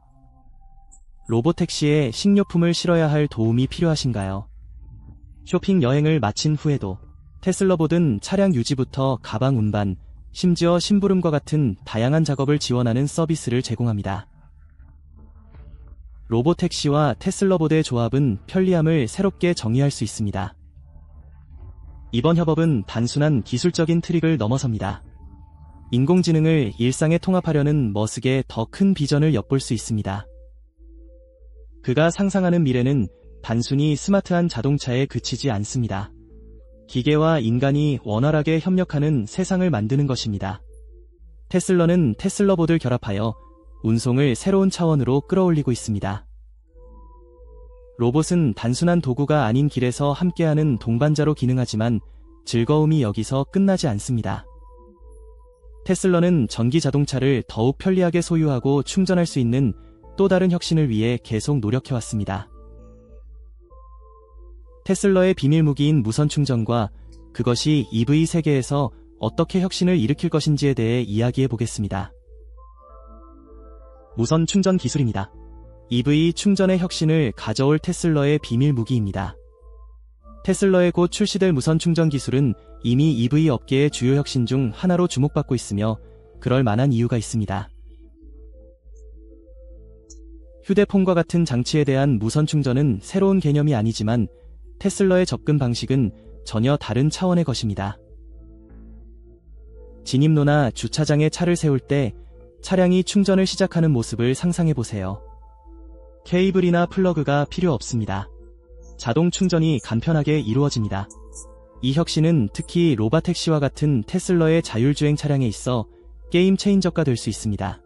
로보택시에 식료품을 실어야 할 도움이 필요하신가요? 쇼핑 여행을 마친 후에도 테슬라봇은 차량 유지부터 가방 운반, 심지어 심부름과 같은 다양한 작업을 지원하는 서비스를 제공합니다. 로보택시와 테슬라봇의 조합은 편리함을 새롭게 정의할 수 있습니다. 이번 협업은 단순한 기술적인 트릭을 넘어섭니다. 인공지능을 일상에 통합하려는 머스크의 더 큰 비전을 엿볼 수 있습니다. 그가 상상하는 미래는 단순히 스마트한 자동차에 그치지 않습니다. 기계와 인간이 원활하게 협력하는 세상을 만드는 것입니다. 테슬라는 테슬라봇을 결합하여 운송을 새로운 차원으로 끌어올리고 있습니다. 로봇은 단순한 도구가 아닌 길에서 함께하는 동반자로 기능하지만 즐거움이 여기서 끝나지 않습니다. 테슬라는 전기 자동차를 더욱 편리하게 소유하고 충전할 수 있는 또 다른 혁신을 위해 계속 노력해왔습니다. 테슬라의 비밀 무기인 무선 충전과 그것이 EV 세계에서 어떻게 혁신을 일으킬 것인지에 대해 이야기해 보겠습니다. 무선 충전 기술입니다. EV 충전의 혁신을 가져올 테슬라의 비밀 무기입니다. 테슬라의 곧 출시될 무선 충전 기술은 이미 EV 업계의 주요 혁신 중 하나로 주목받고 있으며 그럴 만한 이유가 있습니다. 휴대폰과 같은 장치에 대한 무선 충전은 새로운 개념이 아니지만 테슬라의 접근 방식은 전혀 다른 차원의 것입니다. 진입로나 주차장에 차를 세울 때 차량이 충전을 시작하는 모습을 상상해보세요. 케이블이나 플러그가 필요 없습니다. 자동 충전이 간편하게 이루어집니다. 이 혁신은 특히 로바택시와 같은 테슬라의 자율주행 차량에 있어 게임 체인저가 될 수 있습니다.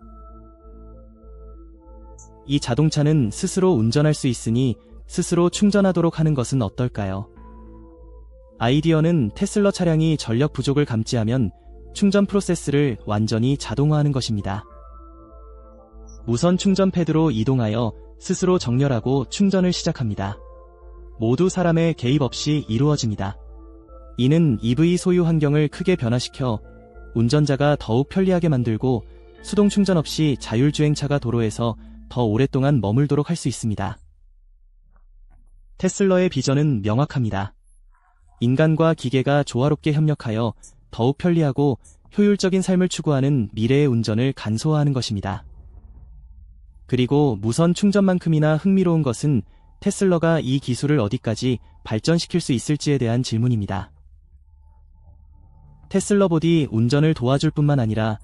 이 자동차는 스스로 운전할 수 있으니 스스로 충전하도록 하는 것은 어떨까요? 아이디어는 테슬라 차량이 전력 부족을 감지하면 충전 프로세스를 완전히 자동화하는 것입니다. 무선 충전 패드로 이동하여 스스로 정렬하고 충전을 시작합니다. 모두 사람의 개입 없이 이루어집니다. 이는 EV 소유 환경을 크게 변화시켜 운전자가 더욱 편리하게 만들고 수동 충전 없이 자율주행차가 도로에서 더 오랫동안 머물도록 할 수 있습니다. 테슬라의 비전은 명확합니다. 인간과 기계가 조화롭게 협력하여 더욱 편리하고 효율적인 삶을 추구하는 미래의 운전을 간소화하는 것입니다. 그리고 무선 충전만큼이나 흥미로운 것은 테슬라가 이 기술을 어디까지 발전시킬 수 있을지에 대한 질문입니다. 테슬라봇이 운전을 도와줄 뿐만 아니라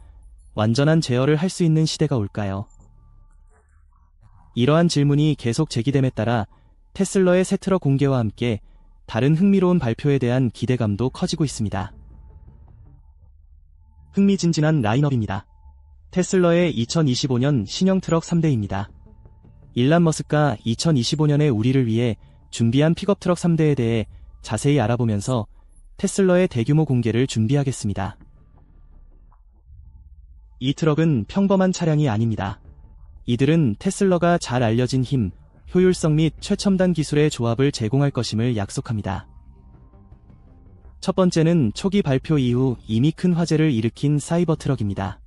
완전한 제어를 할 수 있는 시대가 올까요? 이러한 질문이 계속 제기됨에 따라 테슬라의 새 트럭 공개와 함께 다른 흥미로운 발표에 대한 기대감도 커지고 있습니다. 흥미진진한 라인업입니다. 테슬라의 2025년 신형 트럭 3대입니다. 일론 머스크가 2025년에 우리를 위해 준비한 픽업 트럭 3대에 대해 자세히 알아보면서 테슬라의 대규모 공개를 준비하겠습니다. 이 트럭은 평범한 차량이 아닙니다. 이들은 테슬라가 잘 알려진 힘, 효율성 및 최첨단 기술의 조합을 제공할 것임을 약속합니다. 첫 번째는 초기 발표 이후 이미 큰 화제를 일으킨 사이버 트럭입니다.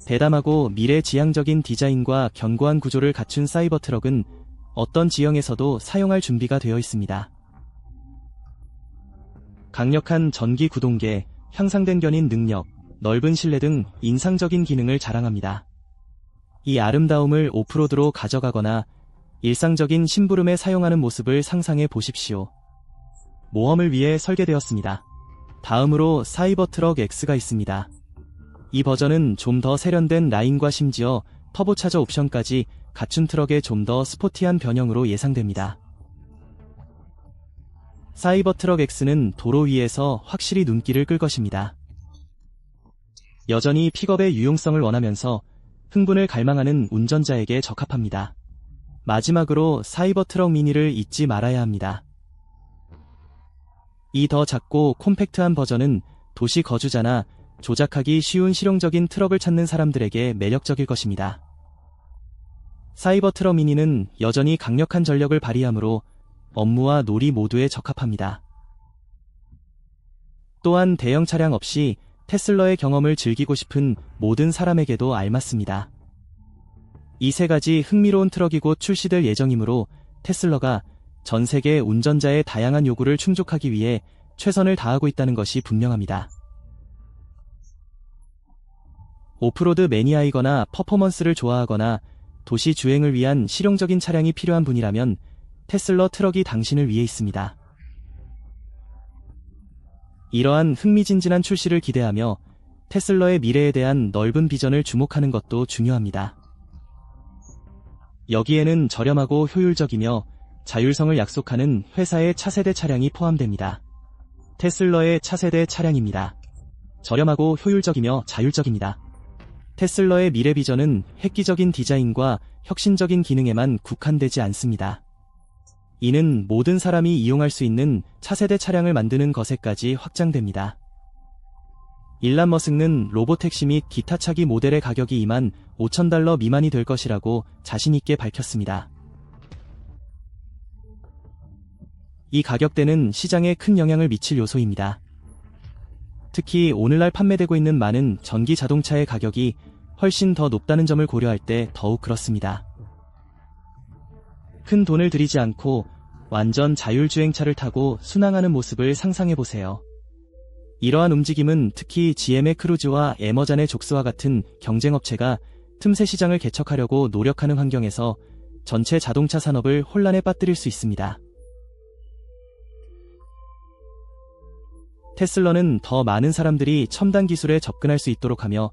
대담하고 미래지향적인 디자인과 견고한 구조를 갖춘 사이버 트럭은 어떤 지형에서도 사용할 준비가 되어 있습니다. 강력한 전기 구동계, 향상된 견인 능력, 넓은 실내 등 인상적인 기능을 자랑합니다. 이 아름다움을 오프로드로 가져가거나 일상적인 심부름에 사용하는 모습을 상상해 보십시오. 모험을 위해 설계되었습니다. 다음으로 사이버 트럭 X가 있습니다. 이 버전은 좀 더 세련된 라인과 심지어 터보차저 옵션까지 갖춘 트럭의 좀 더 스포티한 변형으로 예상됩니다. 사이버 트럭 X는 도로 위에서 확실히 눈길을 끌 것입니다. 여전히 픽업의 유용성을 원하면서 흥분을 갈망하는 운전자에게 적합합니다. 마지막으로 사이버 트럭 미니를 잊지 말아야 합니다. 이 더 작고 콤팩트한 버전은 도시 거주자나 조작하기 쉬운 실용적인 트럭을 찾는 사람들에게 매력적일 것입니다. 사이버 트럭 미니는 여전히 강력한 전력을 발휘하므로 업무와 놀이 모두에 적합합니다. 또한 대형 차량 없이 테슬라의 경험을 즐기고 싶은 모든 사람에게도 알맞습니다. 이 세 가지 흥미로운 트럭이 곧 출시될 예정이므로 테슬라가 전 세계 운전자의 다양한 요구를 충족하기 위해 최선을 다하고 있다는 것이 분명합니다. 오프로드 매니아이거나 퍼포먼스를 좋아하거나 도시 주행을 위한 실용적인 차량이 필요한 분이라면 테슬라 트럭이 당신을 위해 있습니다. 이러한 흥미진진한 출시를 기대하며 테슬라의 미래에 대한 넓은 비전을 주목하는 것도 중요합니다. 여기에는 저렴하고 효율적이며 자율성을 약속하는 회사의 차세대 차량이 포함됩니다. 테슬라의 차세대 차량입니다. 저렴하고 효율적이며 자율적입니다. 테슬라의 미래 비전은 획기적인 디자인과 혁신적인 기능에만 국한되지 않습니다. 이는 모든 사람이 이용할 수 있는 차세대 차량을 만드는 것에까지 확장됩니다. 일론 머스크는 로보택시 및 기타 차기 모델의 가격이 $25,000 미만이 될 것이라고 자신있게 밝혔습니다. 이 가격대는 시장에 큰 영향을 미칠 요소입니다. 특히 오늘날 판매되고 있는 많은 전기 자동차의 가격이 훨씬 더 높다는 점을 고려할 때 더욱 그렇습니다. 큰 돈을 들이지 않고 완전 자율주행차를 타고 순항하는 모습을 상상해보세요. 이러한 움직임은 특히 GM의 크루즈와 에머잔의 족스와 같은 경쟁업체가 틈새 시장을 개척하려고 노력하는 환경에서 전체 자동차 산업을 혼란에 빠뜨릴 수 있습니다. 테슬라는 더 많은 사람들이 첨단 기술에 접근할 수 있도록 하며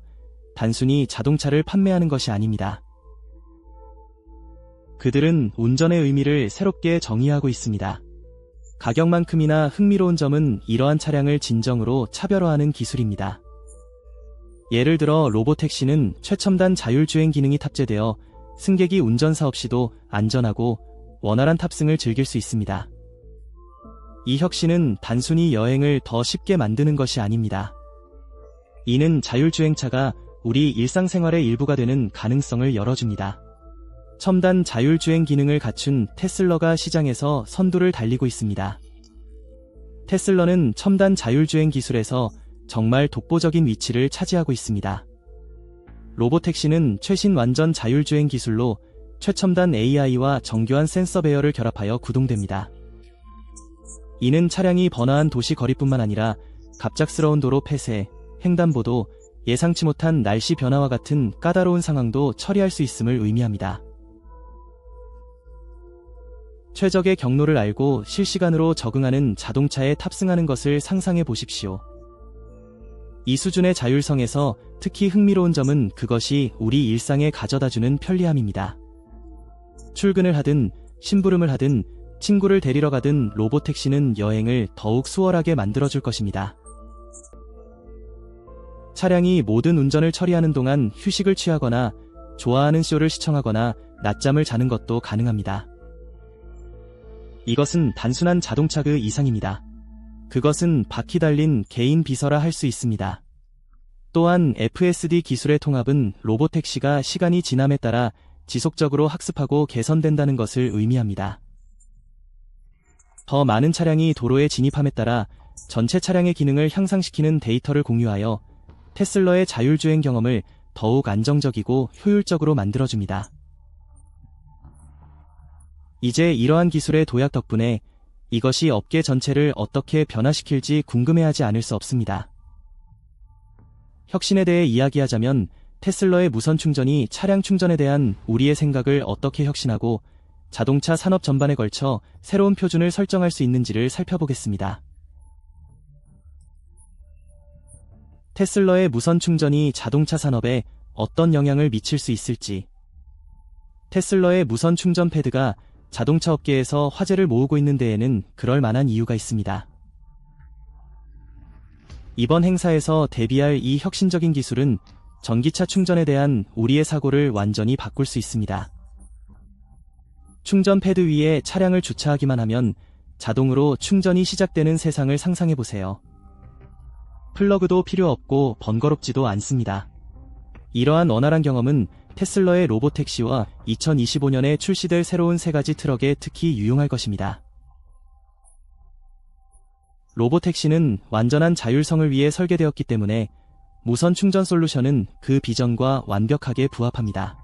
단순히 자동차를 판매하는 것이 아닙니다. 그들은 운전의 의미를 새롭게 정의하고 있습니다. 가격만큼이나 흥미로운 점은 이러한 차량을 진정으로 차별화하는 기술입니다. 예를 들어 로보택시는 최첨단 자율주행 기능이 탑재되어 승객이 운전사 없이도 안전하고 원활한 탑승을 즐길 수 있습니다. 이 혁신은 단순히 여행을 더 쉽게 만드는 것이 아닙니다. 이는 자율주행차가 우리 일상생활의 일부가 되는 가능성을 열어줍니다. 첨단 자율주행 기능을 갖춘 테슬라가 시장에서 선두를 달리고 있습니다. 테슬라는 첨단 자율주행 기술에서 정말 독보적인 위치를 차지하고 있습니다. 로보택시는 최신 완전 자율주행 기술로 최첨단 AI와 정교한 센서 배열을 결합하여 구동됩니다. 이는 차량이 번화한 도시 거리뿐만 아니라 갑작스러운 도로 폐쇄, 횡단보도, 예상치 못한 날씨 변화와 같은 까다로운 상황도 처리할 수 있음을 의미합니다. 최적의 경로를 알고 실시간으로 적응하는 자동차에 탑승하는 것을 상상해 보십시오. 이 수준의 자율성에서 특히 흥미로운 점은 그것이 우리 일상에 가져다주는 편리함입니다. 출근을 하든 심부름을 하든 친구를 데리러 가든 로보택시는 여행을 더욱 수월하게 만들어줄 것입니다. 차량이 모든 운전을 처리하는 동안 휴식을 취하거나 좋아하는 쇼를 시청하거나 낮잠을 자는 것도 가능합니다. 이것은 단순한 자동차 그 이상입니다. 그것은 바퀴 달린 개인 비서라 할 수 있습니다. 또한 FSD 기술의 통합은 로보택시가 시간이 지남에 따라 지속적으로 학습하고 개선된다는 것을 의미합니다. 더 많은 차량이 도로에 진입함에 따라 전체 차량의 기능을 향상시키는 데이터를 공유하여 테슬라의 자율주행 경험을 더욱 안정적이고 효율적으로 만들어줍니다. 이제 이러한 기술의 도약 덕분에 이것이 업계 전체를 어떻게 변화시킬지 궁금해하지 않을 수 없습니다. 혁신에 대해 이야기하자면 테슬라의 무선 충전이 차량 충전에 대한 우리의 생각을 어떻게 혁신하고 자동차 산업 전반에 걸쳐 새로운 표준을 설정할 수 있는지를 살펴보겠습니다. 테슬라의 무선 충전이 자동차 산업에 어떤 영향을 미칠 수 있을지. 테슬라의 무선 충전 패드가 자동차 업계에서 화제를 모으고 있는 데에는 그럴 만한 이유가 있습니다. 이번 행사에서 대비할 이 혁신적인 기술은 전기차 충전에 대한 우리의 사고를 완전히 바꿀 수 있습니다. 충전 패드 위에 차량을 주차하기만 하면 자동으로 충전이 시작되는 세상을 상상해보세요. 플러그도 필요 없고 번거롭지도 않습니다. 이러한 원활한 경험은 테슬라의 로보택시와 2025년에 출시될 새로운 세 가지 트럭에 특히 유용할 것입니다. 로보택시는 완전한 자율성을 위해 설계되었기 때문에 무선 충전 솔루션은 그 비전과 완벽하게 부합합니다.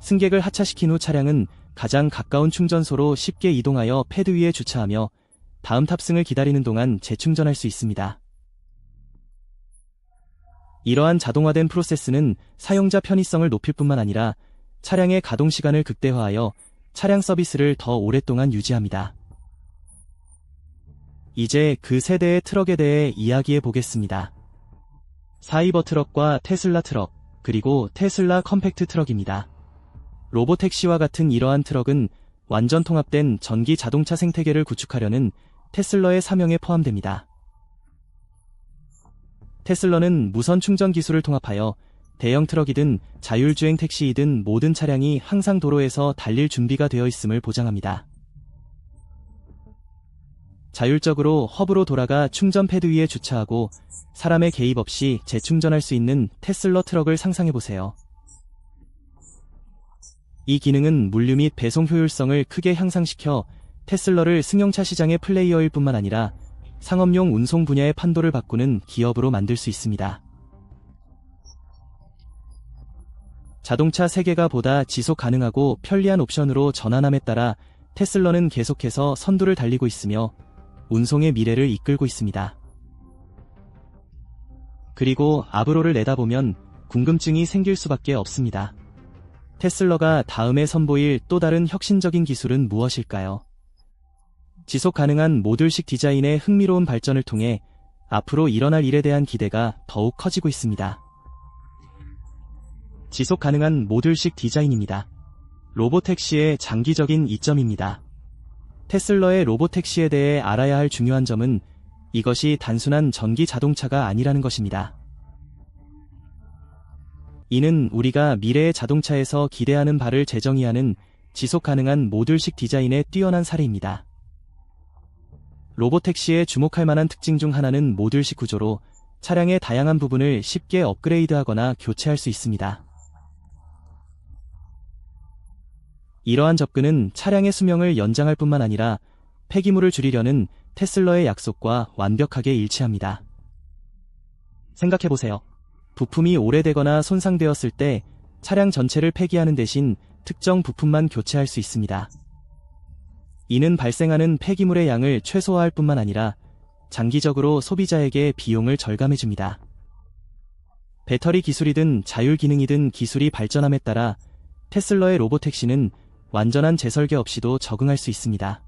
승객을 하차시킨 후 차량은 가장 가까운 충전소로 쉽게 이동하여 패드 위에 주차하며 다음 탑승을 기다리는 동안 재충전할 수 있습니다. 이러한 자동화된 프로세스는 사용자 편의성을 높일 뿐만 아니라 차량의 가동 시간을 극대화하여 차량 서비스를 더 오랫동안 유지합니다. 이제 그 세대의 트럭에 대해 이야기해 보겠습니다. 사이버 트럭과 테슬라 트럭, 그리고 테슬라 컴팩트 트럭입니다. 로보택시와 같은 이러한 트럭은 완전 통합된 전기 자동차 생태계를 구축하려는 테슬라의 사명에 포함됩니다. 테슬라는 무선 충전 기술을 통합하여 대형 트럭이든 자율주행 택시이든 모든 차량이 항상 도로에서 달릴 준비가 되어 있음을 보장합니다. 자율적으로 허브로 돌아가 충전 패드 위에 주차하고 사람의 개입 없이 재충전할 수 있는 테슬라 트럭을 상상해보세요. 이 기능은 물류 및 배송 효율성을 크게 향상시켜 테슬라를 승용차 시장의 플레이어일 뿐만 아니라 상업용 운송 분야의 판도를 바꾸는 기업으로 만들 수 있습니다. 자동차 세계가 보다 지속 가능하고 편리한 옵션으로 전환함에 따라 테슬라는 계속해서 선두를 달리고 있으며 운송의 미래를 이끌고 있습니다. 그리고 앞으로를 내다보면 궁금증이 생길 수밖에 없습니다. 테슬라가 다음에 선보일 또 다른 혁신적인 기술은 무엇일까요? 지속 가능한 모듈식 디자인의 흥미로운 발전을 통해 앞으로 일어날 일에 대한 기대가 더욱 커지고 있습니다. 지속 가능한 모듈식 디자인입니다. 로보택시의 장기적인 이점입니다. 테슬라의 로보택시에 대해 알아야 할 중요한 점은 이것이 단순한 전기 자동차가 아니라는 것입니다. 이는 우리가 미래의 자동차에서 기대하는 바를 재정의하는 지속 가능한 모듈식 디자인의 뛰어난 사례입니다. 로보택시에 주목할 만한 특징 중 하나는 모듈식 구조로 차량의 다양한 부분을 쉽게 업그레이드하거나 교체할 수 있습니다. 이러한 접근은 차량의 수명을 연장할 뿐만 아니라 폐기물을 줄이려는 테슬러의 약속과 완벽하게 일치합니다. 생각해보세요. 부품이 오래되거나 손상되었을 때 차량 전체를 폐기하는 대신 특정 부품만 교체할 수 있습니다. 이는 발생하는 폐기물의 양을 최소화할 뿐만 아니라 장기적으로 소비자에게 비용을 절감해줍니다. 배터리 기술이든 자율 기능이든 기술이 발전함에 따라 테슬러의 로보택시는 완전한 재설계 없이도 적응할 수 있습니다.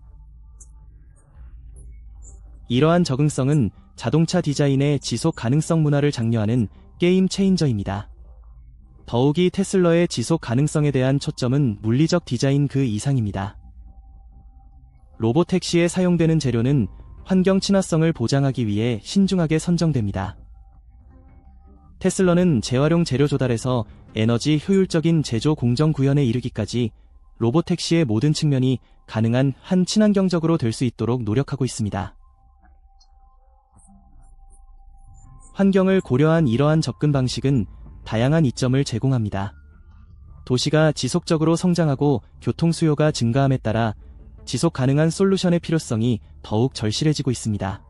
이러한 적응성은 자동차 디자인의 지속 가능성 문화를 장려하는 게임 체인저입니다. 더욱이 테슬러의 지속 가능성에 대한 초점은 물리적 디자인 그 이상입니다. 로보택시에 사용되는 재료는 환경 친화성을 보장하기 위해 신중하게 선정됩니다. 테슬러는 재활용 재료 조달에서 에너지 효율적인 제조 공정 구현에 이르기까지 로보택시의 모든 측면이 가능한 한 친환경적으로 될 수 있도록 노력하고 있습니다. 환경을 고려한 이러한 접근 방식은 다양한 이점을 제공합니다. 도시가 지속적으로 성장하고 교통 수요가 증가함에 따라 지속 가능한 솔루션의 필요성이 더욱 절실해지고 있습니다.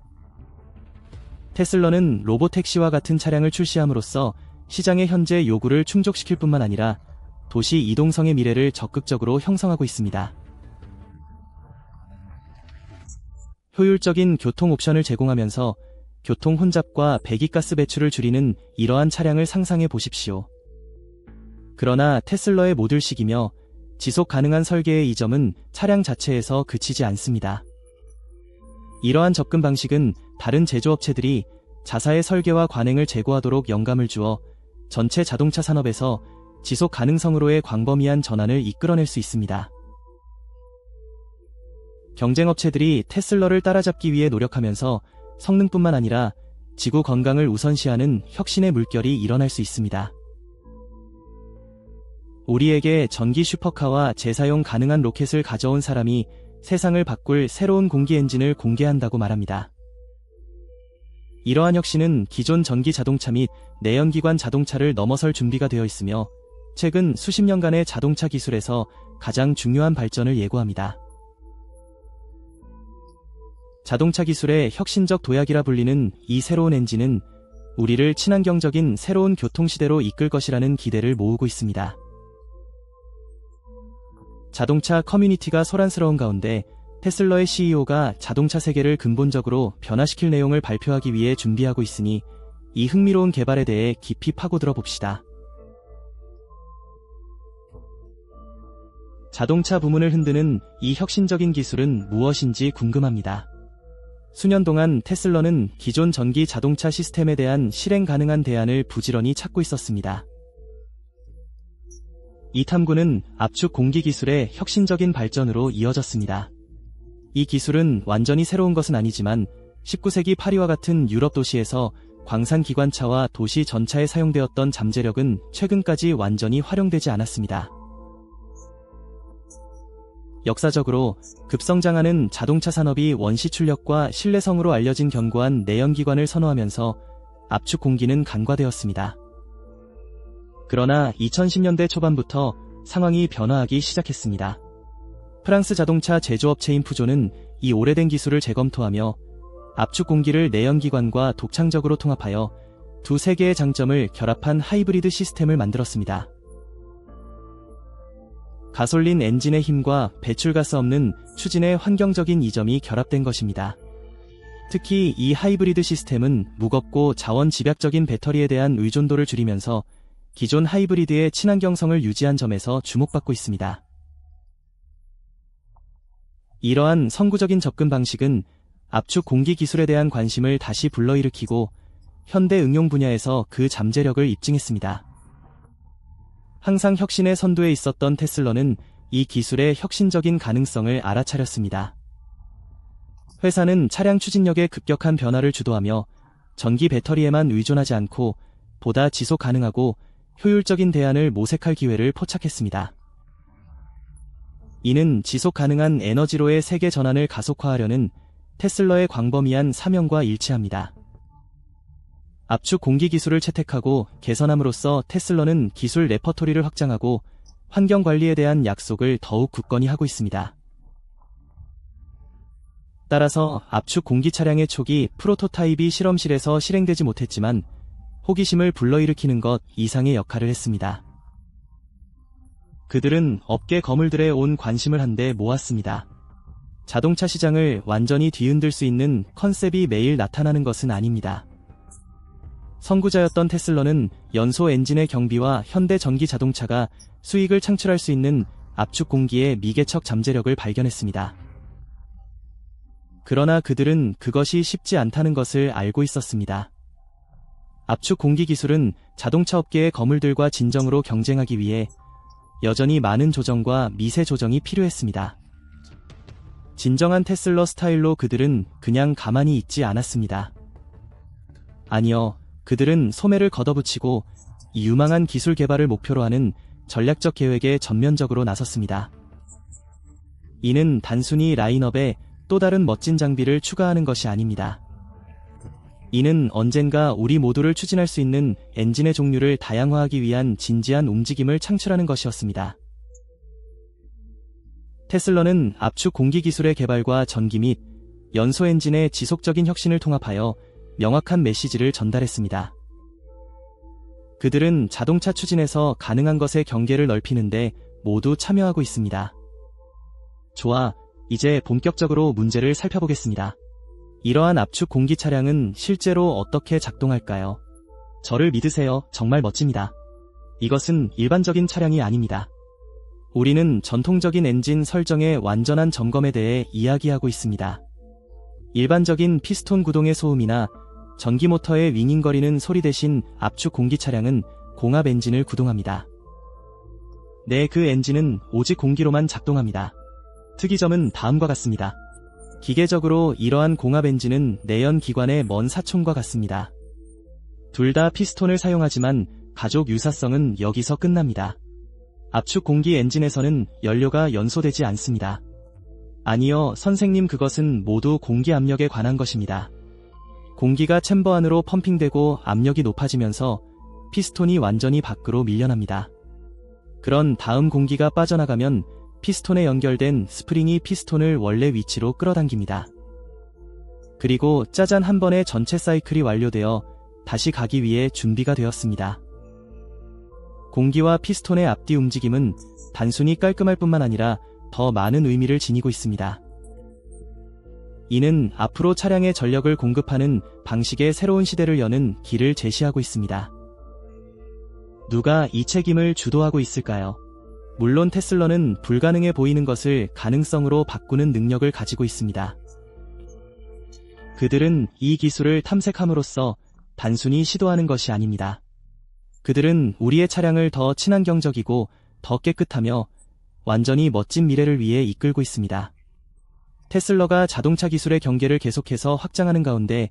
테슬러는 로보택시와 같은 차량을 출시함으로써 시장의 현재 요구를 충족시킬 뿐만 아니라 도시 이동성의 미래를 적극적으로 형성하고 있습니다. 효율적인 교통 옵션을 제공하면서 교통 혼잡과 배기가스 배출을 줄이는 이러한 차량을 상상해 보십시오. 그러나 테슬러의 모듈식이며 지속 가능한 설계의 이점은 차량 자체에서 그치지 않습니다. 이러한 접근 방식은 다른 제조업체들이 자사의 설계와 관행을 제고하도록 영감을 주어 전체 자동차 산업에서 지속 가능성으로의 광범위한 전환을 이끌어낼 수 있습니다. 경쟁업체들이 테슬러를 따라잡기 위해 노력하면서 성능뿐만 아니라 지구 건강을 우선시하는 혁신의 물결이 일어날 수 있습니다. 우리에게 전기 슈퍼카와 재사용 가능한 로켓을 가져온 사람이 세상을 바꿀 새로운 공기 엔진을 공개한다고 말합니다. 이러한 혁신은 기존 전기 자동차 및 내연기관 자동차를 넘어설 준비가 되어 있으며 최근 수십 년간의 자동차 기술에서 가장 중요한 발전을 예고합니다. 자동차 기술의 혁신적 도약이라 불리는 이 새로운 엔진은 우리를 친환경적인 새로운 교통시대로 이끌 것이라는 기대를 모으고 있습니다. 자동차 커뮤니티가 소란스러운 가운데 테슬러의 CEO가 자동차 세계를 근본적으로 변화시킬 내용을 발표하기 위해 준비하고 있으니 이 흥미로운 개발에 대해 깊이 파고들어 봅시다. 자동차 부문을 흔드는 이 혁신적인 기술은 무엇인지 궁금합니다. 수년 동안 테슬러는 기존 전기 자동차 시스템에 대한 실행 가능한 대안을 부지런히 찾고 있었습니다. 이 탐구는 압축 공기 기술의 혁신적인 발전으로 이어졌습니다. 이 기술은 완전히 새로운 것은 아니지만 19세기 파리와 같은 유럽 도시에서 광산 기관차와 도시 전차에 사용되었던 잠재력은 최근까지 완전히 활용되지 않았습니다. 역사적으로 급성장하는 자동차 산업이 원시 출력과 신뢰성으로 알려진 견고한 내연기관을 선호하면서 압축 공기는 간과되었습니다. 그러나 2010년대 초반부터 상황이 변화하기 시작했습니다. 프랑스 자동차 제조업체인 푸조는 이 오래된 기술을 재검토하며 압축 공기를 내연기관과 독창적으로 통합하여 두 세계의 장점을 결합한 하이브리드 시스템을 만들었습니다. 가솔린 엔진의 힘과 배출가스 없는 추진의 환경적인 이점이 결합된 것입니다. 특히 이 하이브리드 시스템은 무겁고 자원 집약적인 배터리에 대한 의존도를 줄이면서 기존 하이브리드의 친환경성을 유지한 점에서 주목받고 있습니다. 이러한 선구적인 접근 방식은 압축 공기 기술에 대한 관심을 다시 불러일으키고 현대 응용 분야에서 그 잠재력을 입증했습니다. 항상 혁신의 선두에 있었던 테슬러는 이 기술의 혁신적인 가능성을 알아차렸습니다. 회사는 차량 추진력의 급격한 변화를 주도하며 전기 배터리에만 의존하지 않고 보다 지속 가능하고 효율적인 대안을 모색할 기회를 포착했습니다. 이는 지속 가능한 에너지로의 세계 전환을 가속화하려는 테슬러의 광범위한 사명과 일치합니다. 압축 공기 기술을 채택하고 개선함으로써 테슬러는 기술 레퍼토리를 확장하고 환경 관리에 대한 약속을 더욱 굳건히 하고 있습니다. 따라서 압축 공기 차량의 초기 프로토타입이 실험실에서 실행되지 못했지만 호기심을 불러일으키는 것 이상의 역할을 했습니다. 그들은 업계 거물들의 온 관심을 한데 모았습니다. 자동차 시장을 완전히 뒤흔들 수 있는 컨셉이 매일 나타나는 것은 아닙니다. 선구자였던 테슬러는 연소 엔진의 경비와 현대 전기 자동차가 수익을 창출할 수 있는 압축 공기의 미개척 잠재력을 발견했습니다. 그러나 그들은 그것이 쉽지 않다는 것을 알고 있었습니다. 압축 공기 기술은 자동차 업계의 거물들과 진정으로 경쟁하기 위해 여전히 많은 조정과 미세 조정이 필요했습니다. 진정한 테슬러 스타일로 그들은 그냥 가만히 있지 않았습니다. 아니요, 그들은 소매를 걷어붙이고 이 유망한 기술 개발을 목표로 하는 전략적 계획에 전면적으로 나섰습니다. 이는 단순히 라인업에 또 다른 멋진 장비를 추가하는 것이 아닙니다. 이는 언젠가 우리 모두를 추진할 수 있는 엔진의 종류를 다양화하기 위한 진지한 움직임을 창출하는 것이었습니다. 테슬러는 압축 공기 기술의 개발과 전기 및 연소 엔진의 지속적인 혁신을 통합하여 명확한 메시지를 전달했습니다. 그들은 자동차 추진에서 가능한 것의 경계를 넓히는데 모두 참여하고 있습니다. 좋아, 이제 본격적으로 문제를 살펴보겠습니다. 이러한 압축 공기 차량은 실제로 어떻게 작동할까요? 저를 믿으세요. 정말 멋집니다. 이것은 일반적인 차량이 아닙니다. 우리는 전통적인 엔진 설정의 완전한 점검에 대해 이야기하고 있습니다. 일반적인 피스톤 구동의 소음이나 전기 모터의 윙윙거리는 소리 대신 압축 공기 차량은 공합 엔진을 구동합니다. 네, 그 엔진은 오직 공기로만 작동합니다. 특이점은 다음과 같습니다. 기계적으로 이러한 공합 엔진은 내연 기관의 먼 사촌과 같습니다. 둘 다 피스톤을 사용하지만 가족 유사성은 여기서 끝납니다. 압축 공기 엔진에서는 연료가 연소되지 않습니다. 아니요, 선생님, 그것은 모두 공기 압력에 관한 것입니다. 공기가 챔버 안으로 펌핑되고 압력이 높아지면서 피스톤이 완전히 밖으로 밀려납니다. 그런 다음 공기가 빠져나가면 피스톤에 연결된 스프링이 피스톤을 원래 위치로 끌어당깁니다. 그리고 짜잔, 한 번에 전체 사이클이 완료되어 다시 가기 위해 준비가 되었습니다. 공기와 피스톤의 앞뒤 움직임은 단순히 깔끔할 뿐만 아니라 더 많은 의미를 지니고 있습니다. 이는 앞으로 차량에 전력을 공급하는 방식의 새로운 시대를 여는 길을 제시하고 있습니다. 누가 이 책임을 주도하고 있을까요? 물론 테슬러는 불가능해 보이는 것을 가능성으로 바꾸는 능력을 가지고 있습니다. 그들은 이 기술을 탐색함으로써 단순히 시도하는 것이 아닙니다. 그들은 우리의 차량을 더 친환경적이고 더 깨끗하며 완전히 멋진 미래를 위해 이끌고 있습니다. 테슬러가 자동차 기술의 경계를 계속해서 확장하는 가운데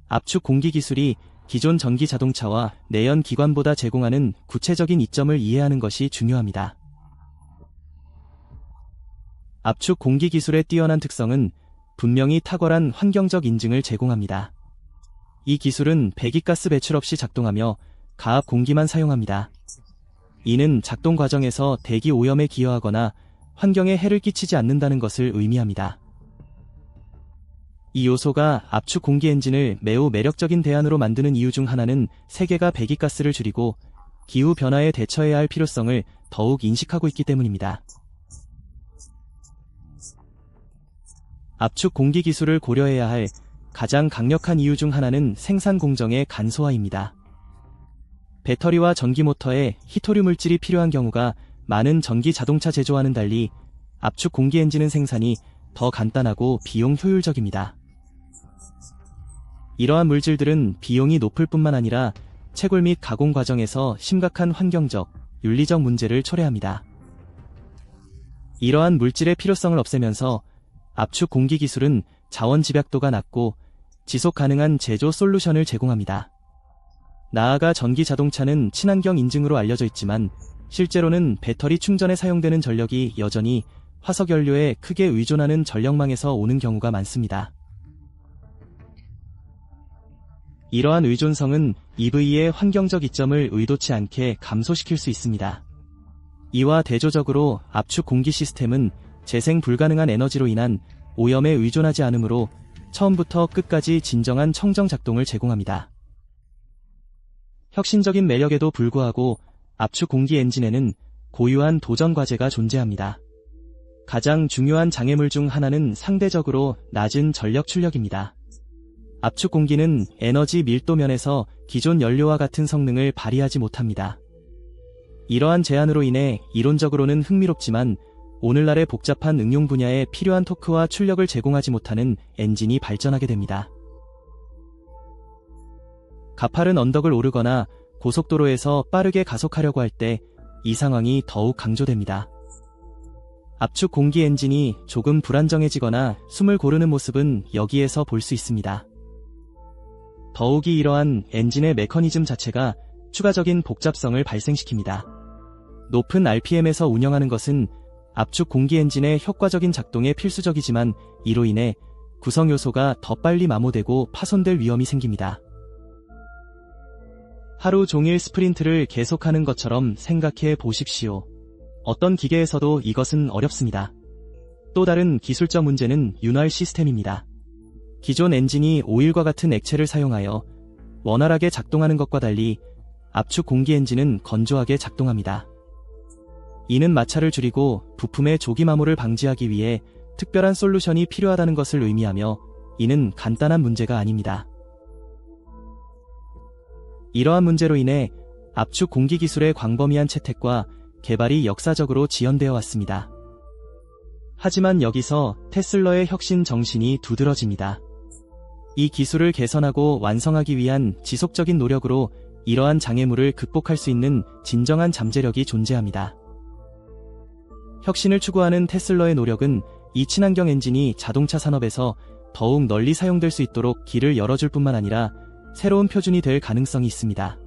압축 공기 기술이 기존 전기 자동차와 내연 기관보다 제공하는 구체적인 이점을 이해하는 것이 중요합니다. 압축 공기 기술의 뛰어난 특성은 분명히 탁월한 환경적 인증을 제공합니다. 이 기술은 배기가스 배출 없이 작동하며 가압 공기만 사용합니다. 이는 작동 과정에서 대기 오염에 기여하거나 환경에 해를 끼치지 않는다는 것을 의미합니다. 이 요소가 압축 공기 엔진을 매우 매력적인 대안으로 만드는 이유 중 하나는 세계가 배기가스를 줄이고 기후 변화에 대처해야 할 필요성을 더욱 인식하고 있기 때문입니다. 압축 공기 기술을 고려해야 할 가장 강력한 이유 중 하나는 생산 공정의 간소화입니다. 배터리와 전기 모터에 히토류 물질이 필요한 경우가 많은 전기 자동차 제조와는 달리 압축 공기 엔진은 생산이 더 간단하고 비용 효율적입니다. 이러한 물질들은 비용이 높을 뿐만 아니라 채굴 및 가공 과정에서 심각한 환경적, 윤리적 문제를 초래합니다. 이러한 물질의 필요성을 없애면서 압축 공기 기술은 자원 집약도가 낮고 지속 가능한 제조 솔루션을 제공합니다. 나아가 전기 자동차는 친환경 인증으로 알려져 있지만 실제로는 배터리 충전에 사용되는 전력이 여전히 화석연료에 크게 의존하는 전력망에서 오는 경우가 많습니다. 이러한 의존성은 EV의 환경적 이점을 의도치 않게 감소시킬 수 있습니다. 이와 대조적으로 압축 공기 시스템은 재생 불가능한 에너지로 인한 오염에 의존하지 않으므로 처음부터 끝까지 진정한 청정 작동을 제공합니다. 혁신적인 매력에도 불구하고 압축 공기 엔진에는 고유한 도전 과제가 존재합니다. 가장 중요한 장애물 중 하나는 상대적으로 낮은 전력 출력입니다. 압축 공기는 에너지 밀도 면에서 기존 연료와 같은 성능을 발휘하지 못합니다. 이러한 제한으로 인해 이론적으로는 흥미롭지만 오늘날의 복잡한 응용 분야에 필요한 토크와 출력을 제공하지 못하는 엔진이 발전하게 됩니다. 가파른 언덕을 오르거나 고속도로에서 빠르게 가속하려고 할 때 이 상황이 더욱 강조됩니다. 압축 공기 엔진이 조금 불안정해지거나 숨을 고르는 모습은 여기에서 볼 수 있습니다. 더욱이 이러한 엔진의 메커니즘 자체가 추가적인 복잡성을 발생시킵니다. 높은 RPM에서 운영하는 것은 압축 공기 엔진의 효과적인 작동에 필수적이지만 이로 인해 구성 요소가 더 빨리 마모되고 파손될 위험이 생깁니다. 하루 종일 스프린트를 계속하는 것처럼 생각해 보십시오. 어떤 기계에서도 이것은 어렵습니다. 또 다른 기술적 문제는 윤활 시스템입니다. 기존 엔진이 오일과 같은 액체를 사용하여 원활하게 작동하는 것과 달리 압축 공기 엔진은 건조하게 작동합니다. 이는 마찰을 줄이고 부품의 조기 마모를 방지하기 위해 특별한 솔루션이 필요하다는 것을 의미하며 이는 간단한 문제가 아닙니다. 이러한 문제로 인해 압축 공기 기술의 광범위한 채택과 개발이 역사적으로 지연되어 왔습니다. 하지만 여기서 테슬러의 혁신 정신이 두드러집니다. 이 기술을 개선하고 완성하기 위한 지속적인 노력으로 이러한 장애물을 극복할 수 있는 진정한 잠재력이 존재합니다. 혁신을 추구하는 테슬러의 노력은 이 친환경 엔진이 자동차 산업에서 더욱 널리 사용될 수 있도록 길을 열어줄 뿐만 아니라 새로운 표준이 될 가능성이 있습니다.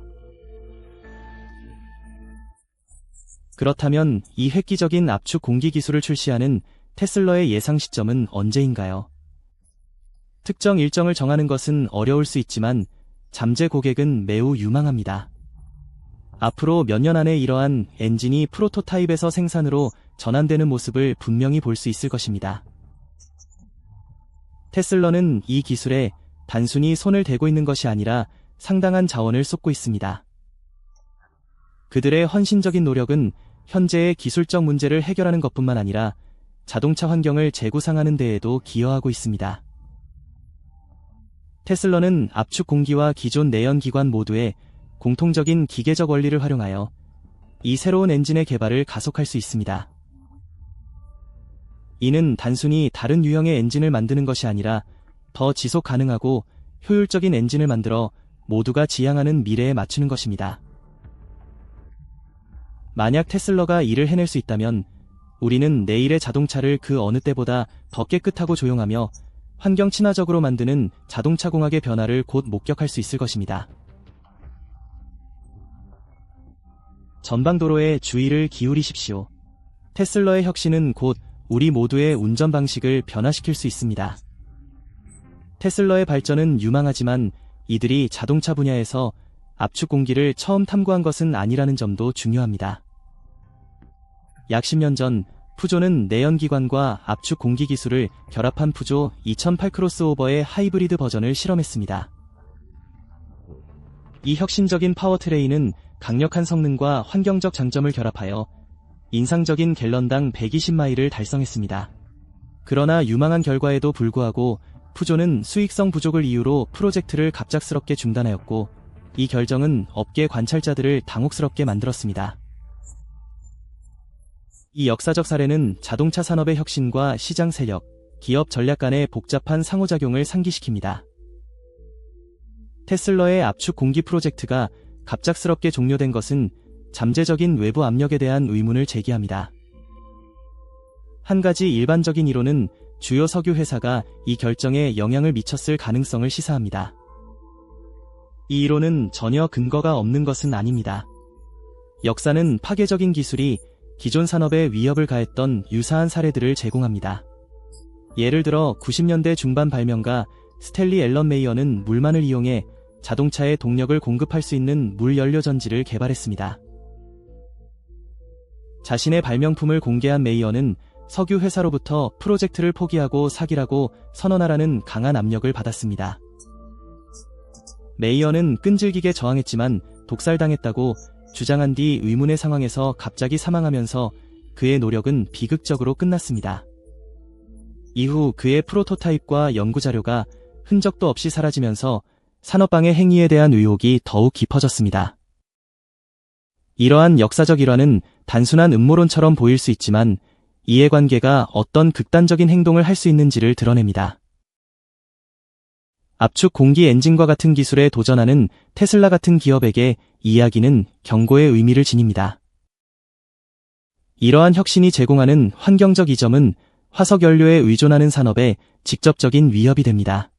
그렇다면 이 획기적인 압축 공기 기술을 출시하는 테슬러의 예상 시점은 언제인가요? 특정 일정을 정하는 것은 어려울 수 있지만 잠재 고객은 매우 유망합니다. 앞으로 몇 년 안에 이러한 엔진이 프로토타입에서 생산으로 전환되는 모습을 분명히 볼 수 있을 것입니다. 테슬러는 이 기술에 단순히 손을 대고 있는 것이 아니라 상당한 자원을 쏟고 있습니다. 그들의 헌신적인 노력은 현재의 기술적 문제를 해결하는 것뿐만 아니라 자동차 환경을 재구상하는 데에도 기여하고 있습니다. 테슬러는 압축 공기와 기존 내연기관 모두의 공통적인 기계적 원리를 활용하여 이 새로운 엔진의 개발을 가속할 수 있습니다. 이는 단순히 다른 유형의 엔진을 만드는 것이 아니라 더 지속 가능하고 효율적인 엔진을 만들어 모두가 지향하는 미래에 맞추는 것입니다. 만약 테슬러가 이를 해낼 수 있다면 우리는 내일의 자동차를 그 어느 때보다 더 깨끗하고 조용하며 환경 친화적으로 만드는 자동차 공학의 변화를 곧 목격할 수 있을 것입니다. 전방도로에 주의를 기울이십시오. 테슬러의 혁신은 곧 우리 모두의 운전 방식을 변화시킬 수 있습니다. 테슬러의 발전은 유망하지만 이들이 자동차 분야에서 압축 공기를 처음 탐구한 것은 아니라는 점도 중요합니다. 약 10년 전 푸조는 내연기관과 압축 공기 기술을 결합한 푸조 2008 크로스오버의 하이브리드 버전을 실험했습니다. 이 혁신적인 파워트레인은 강력한 성능과 환경적 장점을 결합하여 인상적인 갤런당 120마일을 달성했습니다. 그러나 유망한 결과에도 불구하고 푸조는 수익성 부족을 이유로 프로젝트를 갑작스럽게 중단하였고 이 결정은 업계 관찰자들을 당혹스럽게 만들었습니다. 이 역사적 사례는 자동차 산업의 혁신과 시장 세력, 기업 전략 간의 복잡한 상호작용을 상기시킵니다. 테슬러의 압축 공기 프로젝트가 갑작스럽게 종료된 것은 잠재적인 외부 압력에 대한 의문을 제기합니다. 한 가지 일반적인 이론은 주요 석유 회사가 이 결정에 영향을 미쳤을 가능성을 시사합니다. 이 이론은 전혀 근거가 없는 것은 아닙니다. 역사는 파괴적인 기술이 기존 산업에 위협을 가했던 유사한 사례들을 제공합니다. 예를 들어 90년대 중반 발명가 스탠리 앨런 메이어는 물만을 이용해 자동차에 동력을 공급할 수 있는 물연료 전지를 개발했습니다. 자신의 발명품을 공개한 메이어는 석유 회사로부터 프로젝트를 포기하고 사기라고 선언하라는 강한 압력을 받았습니다. 메이어는 끈질기게 저항했지만 독살당했다고 주장한 뒤 의문의 상황에서 갑자기 사망하면서 그의 노력은 비극적으로 끝났습니다. 이후 그의 프로토타입과 연구자료가 흔적도 없이 사라지면서 산업방해 행위에 대한 의혹이 더욱 깊어졌습니다. 이러한 역사적 일화는 단순한 음모론처럼 보일 수 있지만 이해관계가 어떤 극단적인 행동을 할 수 있는지를 드러냅니다. 압축 공기 엔진과 같은 기술에 도전하는 테슬라 같은 기업에게 이 이야기는 경고의 의미를 지닙니다. 이러한 혁신이 제공하는 환경적 이점은 화석 연료에 의존하는 산업에 직접적인 위협이 됩니다.